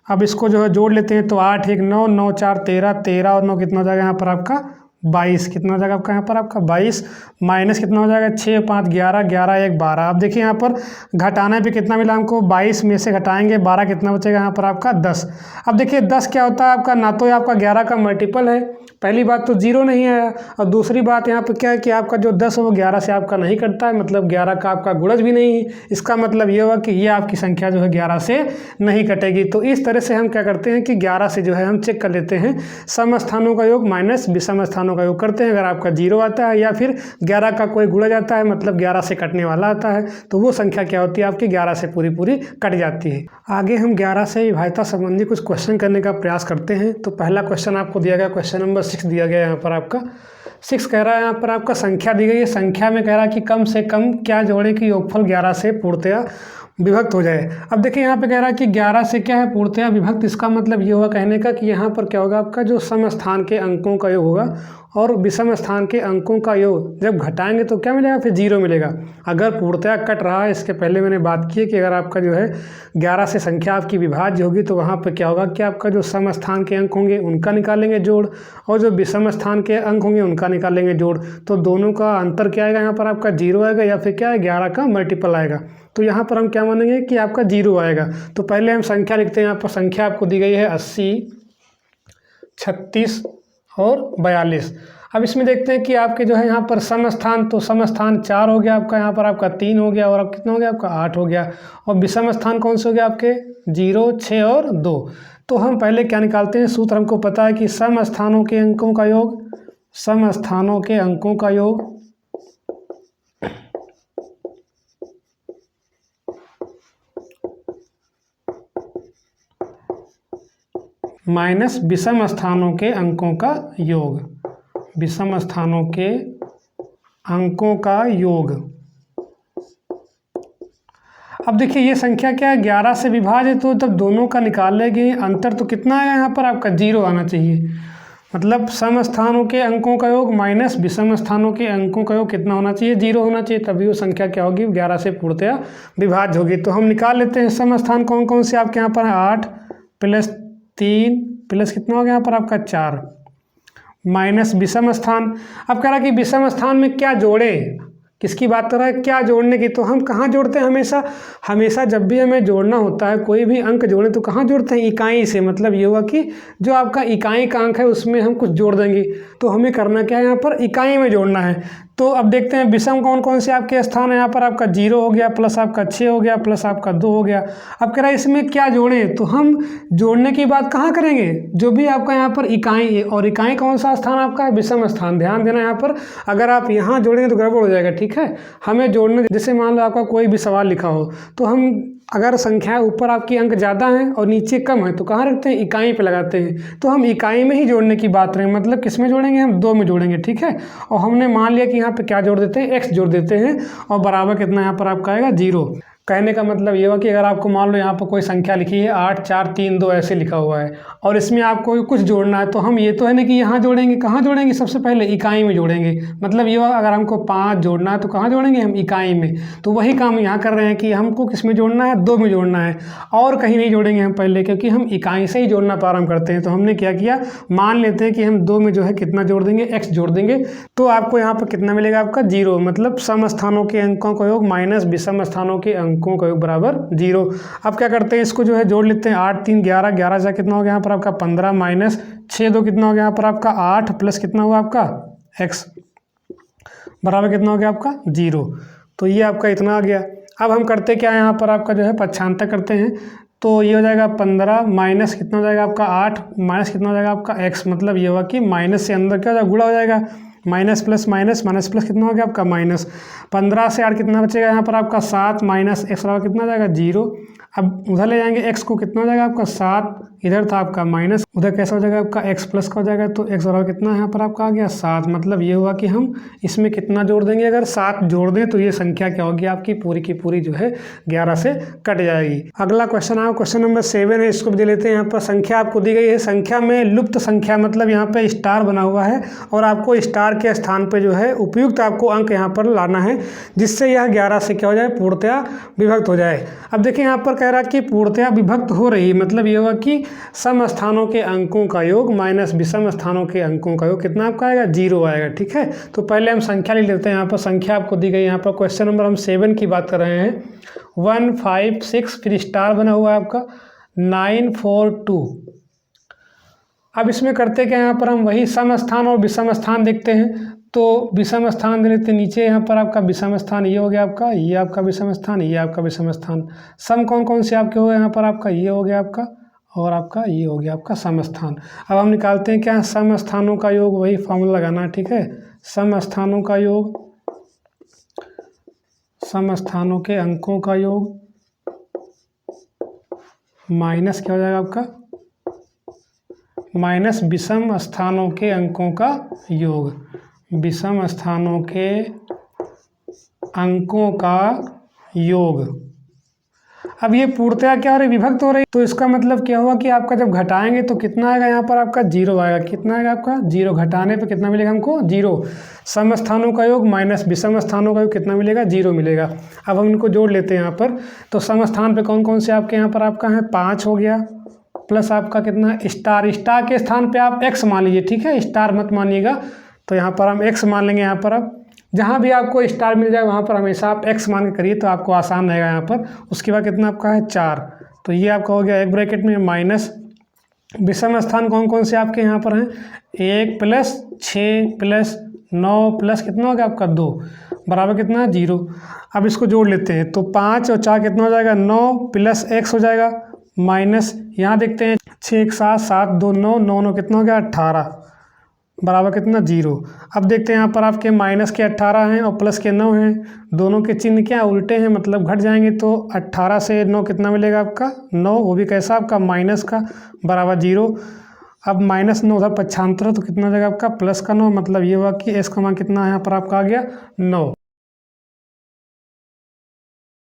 अब इसको जो है जोड़ लेते हैं। तो 8 1 9 9 4 13, 13 और 9 कितना हो जाएगा यहाँ पर आपका 22। कितना हो जाएगा आपका यहाँ पर आपका 22, माइनस कितना हो जाएगा 6 5 11 11 1 12। अब देखिए यहाँ पर घटाने पे कितना मिला हमको, 22 में से घटाएंगे 12 कितना बचेगा यहाँ पर आपका 10। अब देखिए 10 क्या होता है आपका, ना तो आपका 11 का मल्टीपल है, पहली बात तो 0 नहीं आया, और दूसरी बात यहाँ पर क्या है कि आपका जो 10 है वो 11 से आपका नहीं कटता है, मतलब 11 का आपका गुणज भी नहीं है। इसका मतलब ये हुआ कि ये आपकी संख्या जो है 11 से नहीं कटेगी। तो इस तरह से हम क्या करते हैं कि 11 से जो है हम चेक कर लेते हैं सम स्थानों का योग माइनस विषम स्थानों का योग करते हैं। अगर आपका 0 आता है या फिर 11 का कोई गुणज आता है, मतलब 11 से कटने वाला आता है, तो वो संख्या क्या होती है आपकी 11 से पूरी पूरी कट जाती है। आगे हम 11 से विभाज्यता संबंधी कुछ क्वेश्चन करने का प्रयास करते हैं। तो पहला क्वेश्चन आपको दिया गया, क्वेश्चन नंबर 6 दिया गया यहाँ पर आपका 6 कह रहा है यहाँ पर आपका संख्या दी गई है। संख्या में कह रहा है कि कम से कम क्या जोड़े कि योगफल 11 से पूर्णतया विभक्त हो जाए। अब देखिए यहाँ पे कह रहा है कि 11 से क्या है पूर्णतया विभक्त। इसका मतलब ये हुआ कहने का कि यहाँ पर क्या होगा आपका जो सम स्थान के अंकों का योग होगा और विषम स्थान के अंकों का योग जब घटाएंगे तो क्या मिलेगा, फिर 0 मिलेगा। अगर पूर्णतया कट रहा है, इसके पहले मैंने बात की है कि अगर आपका जो है 11 से संख्या आपकी विभाज्य होगी तो वहाँ पर क्या होगा कि आपका जो सम स्थान के अंक होंगे उनका निकालेंगे जोड़, और जो विषम स्थान के अंक होंगे उनका निकालेंगे जोड़। तो दोनों का अंतर क्या आएगा यहाँ पर आपका 0 आएगा या फिर क्या है 11 का मल्टीपल आएगा। तो यहाँ पर हम क्या मानेंगे कि आपका 0 आएगा। तो पहले हम संख्या लिखते हैं। यहाँ पर संख्या आपको दी गई है 80 36 और 42। अब इसमें देखते हैं कि आपके जो है यहाँ पर सम स्थान, तो सम स्थान 4 हो गया आपका, यहाँ पर आपका 3 हो गया और अब कितना हो गया आपका 8 हो गया। और विषम स्थान कौन से हो गया आपके 0 6 और 2। तो हम पहले क्या निकालते हैं, सूत्र हमको पता है कि सम स्थानों के अंकों का योग, सम स्थानों के अंकों का योग माइनस विषम स्थानों के अंकों का योग, विषम स्थानों के अंकों का योग। अब देखिए ये संख्या क्या है, 11 से विभाजित, तो जब दोनों का निकाल लेंगे अंतर तो कितना आएगा यहाँ पर आपका 0 आना चाहिए। मतलब सम स्थानों के अंकों का योग माइनस विषम स्थानों के अंकों का योग कितना होना चाहिए, 0 होना चाहिए, तभी वो संख्या क्या होगी, 11 से पूर्णतया विभाज्य होगी। तो हम निकाल लेते हैं सम स्थान कौन कौन से आपके यहाँ पर है, 8 प्लस 3 प्लस कितना हो गया यहाँ पर आपका 4 माइनस विषम स्थान। अब कह रहा है कि विषम स्थान में क्या जोड़े, किसकी बात कर रहा है, क्या जोड़ने की। तो हम कहाँ जोड़ते हैं, हमेशा जब भी हमें जोड़ना होता है, कोई भी अंक जोड़े तो कहाँ जोड़ते हैं, इकाई से। मतलब ये हुआ कि जो आपका इकाई का अंक है उसमें हम कुछ जोड़ देंगे। तो हमें करना क्या है, यहाँ पर इकाई में जोड़ना है। तो अब देखते हैं विषम कौन कौन से आपके स्थान है। यहाँ पर आपका 0 हो गया, प्लस आपका 6 हो गया, प्लस आपका 2 हो गया। अब कह रहा है इसमें क्या जोड़ें, तो हम जोड़ने की बात कहाँ करेंगे, जो भी आपका यहाँ पर इकाई है, और इकाई कौन सा स्थान आपका है, विषम स्थान। ध्यान देना यहाँ पर, अगर आप यहाँ जोड़ेंगे तो गड़बड़ हो जाएगा, ठीक है। हमें जोड़ने, जैसे मान लो आपका कोई भी सवाल लिखा हो, तो हम अगर संख्या ऊपर आपकी अंक ज़्यादा हैं और नीचे कम है तो कहाँ रखते हैं, इकाई पे लगाते हैं। तो हम इकाई में ही जोड़ने की बात करें, मतलब किस में जोड़ेंगे, हम 2 में जोड़ेंगे, ठीक है। और हमने मान लिया कि यहाँ पे क्या जोड़ देते हैं, x जोड़ देते हैं, और बराबर कितना यहाँ पर आपका आएगा 0। कहने का मतलब ये हुआ कि अगर आपको मान लो यहाँ पर कोई संख्या लिखी है 8 4 3 2 ऐसे लिखा हुआ है, और इसमें आपको कुछ जोड़ना है, तो हम ये तो है ना कि यहाँ जोड़ेंगे, कहाँ जोड़ेंगे, सबसे पहले इकाई में जोड़ेंगे। मतलब ये हुआ अगर हमको 5 जोड़ना है तो कहाँ जोड़ेंगे, हम इकाई में। तो वही काम यहाँ कर रहे हैं कि हमको किस में जोड़ना है, 2 में जोड़ना है, और कहीं नहीं जोड़ेंगे हम पहले, क्योंकि हम इकाई से ही जोड़ना प्रारंभ करते हैं। तो हमने क्या किया, मान लेते हैं कि हम 2 में जो है कितना जोड़ देंगे, x जोड़ देंगे। तो आपको यहाँ पर कितना मिलेगा, आपका 0। मतलब सम स्थानों के अंकों का योग माइनस विषम स्थानों के अंकों का योग बराबर 0। अब क्या करते हैं, इसको जो है जोड़ लेते हैं। 8 3 11, 11 से कितना हो गया यहाँ पर आपका 15 माइनस 6 2 कितना हो गया यहाँ पर आपका 8 प्लस कितना हुआ आपका x बराबर कितना हो गया आपका 0। तो ये आपका इतना आ गया। अब हम करते क्या है, यहाँ पर आपका जो है पक्षांतर करते हैं। तो ये हो जाएगा 15 माइनस कितना हो जाएगा आपका 8 माइनस कितना हो जाएगा आपका x। मतलब ये हुआ कि माइनस से अंदर क्या हो जाएगा, गुणा हो जाएगा, minus plus minus, minus plus कितना हो गया आपका माइनस। 15 से 8 कितना बचेगा यहाँ पर आपका 7 माइनस x बराबर कितना हो जाएगा 0। अब उधर ले जाएंगे x को, कितना हो जाएगा आपका 7, इधर था आपका माइनस, उधर कैसा हो जाएगा आपका x प्लस का हो जाएगा। तो x बराबर कितना यहाँ पर आपका आ गया 7। मतलब ये हुआ कि हम इसमें कितना जोड़ देंगे, अगर 7 जोड़ दें तो ये संख्या क्या होगी आपकी, पूरी की पूरी जो है 11 से कट जाएगी। अगला क्वेश्चन है, क्वेश्चन नंबर 7 है, इसको भी दे लेते हैं। यहाँ पर संख्या आपको दी गई है, संख्या में लुप्त संख्या, मतलब यहाँ पे स्टार बना हुआ है, और आपको स्टार के स्थान पे जो है उपयुक्त आपको अंक यहाँ पर लाना है, जिससे यह 11 से क्या हो जाए, पूर्णतया विभक्त हो जाए। अब देखिए यहाँ पर कह रहा है कि पूर्णतया विभक्त हो रही, मतलब ये होगा कि सम स्थानों के अंकों का योग माइनस विषम स्थानों के अंकों का योग कितना आपका आएगा, 0 आएगा, ठीक है। तो पहले हम संख्या ले लेते हैं। यहाँ पर संख्या आपको दी गई, यहाँ पर क्वेश्चन नंबर हम 7 की बात कर रहे हैं। 1 5 6 फिर स्टार बना हुआ है आपका 9 4 2। अब इसमें करते क्या, यहाँ पर हम वही सम स्थान और विषम स्थान देखते हैं। तो विषम स्थान दे लेते नीचे, यहाँ पर आपका विषम स्थान ये हो गया आपका, ये आपका विषम स्थान, ये आपका विषम स्थान। सम कौन कौन से आपके हो गए, यहाँ पर आपका ये हो गया आपका, और आपका ये हो गया आपका सम स्थान। अब हम निकालते हैं क्या, सम स्थानों का योग, वही फॉर्मूला लगाना है, ठीक है। सम स्थानों का योग, सम स्थानों के अंकों का योग माइनस क्या हो जाएगा आपका, माइनस विषम स्थानों के अंकों का योग, विषम स्थानों के अंकों का योग। अब ये पूर्णतया क्या हो रही, विभक्त हो रही, तो इसका मतलब क्या हुआ कि आपका जब घटाएंगे तो कितना आएगा, यहाँ पर आपका 0 आएगा। कितना आएगा आपका 0, घटाने पे कितना मिलेगा हमको 0। सम स्थानों का योग माइनस विषम स्थानों का योग कितना मिलेगा, 0 मिलेगा। अब हम इनको जोड़ लेते हैं यहाँ पर। तो सम स्थान पे कौन कौन से आपके यहाँ पर आपका है, 5 हो गया, प्लस आपका कितना स्टार, स्टार के स्थान पे आप x मान लीजिए, ठीक है, स्टार मत मानिएगा। तो यहाँ पर हम x मान लेंगे। यहाँ पर अब जहाँ भी आपको स्टार मिल जाए वहाँ पर हमेशा आप x मान के करिए, तो आपको आसान रहेगा यहाँ पर। उसके बाद कितना आपका है 4, तो ये आपका हो गया एक ब्रैकेट में माइनस विषम स्थान कौन कौन से आपके यहाँ पर हैं, 1 प्लस 6 प्लस 9 प्लस कितना हो गया आपका 2 बराबर कितना है 0। अब इसको जोड़ लेते हैं। तो 5 और 4 कितना हो जाएगा 9 प्लस x हो जाएगा माइनस, यहाँ देखते हैं 6 1 7 7 2 9 9 9 कितना हो गया 18 बराबर कितना 0। अब देखते हैं यहाँ पर आपके माइनस के 18 हैं और प्लस के 9 हैं, दोनों के चिन्ह क्या उल्टे हैं, मतलब घट जाएंगे। तो 18 से 9 कितना मिलेगा आपका 9, वो भी कैसा आपका माइनस का, बराबर 0। अब -9 उधर पक्षांतर, तो कितना हो जाएगा आपका +9, मतलब ये हुआ कि s का मान कितना है यहाँ पर आपका आ गया 9।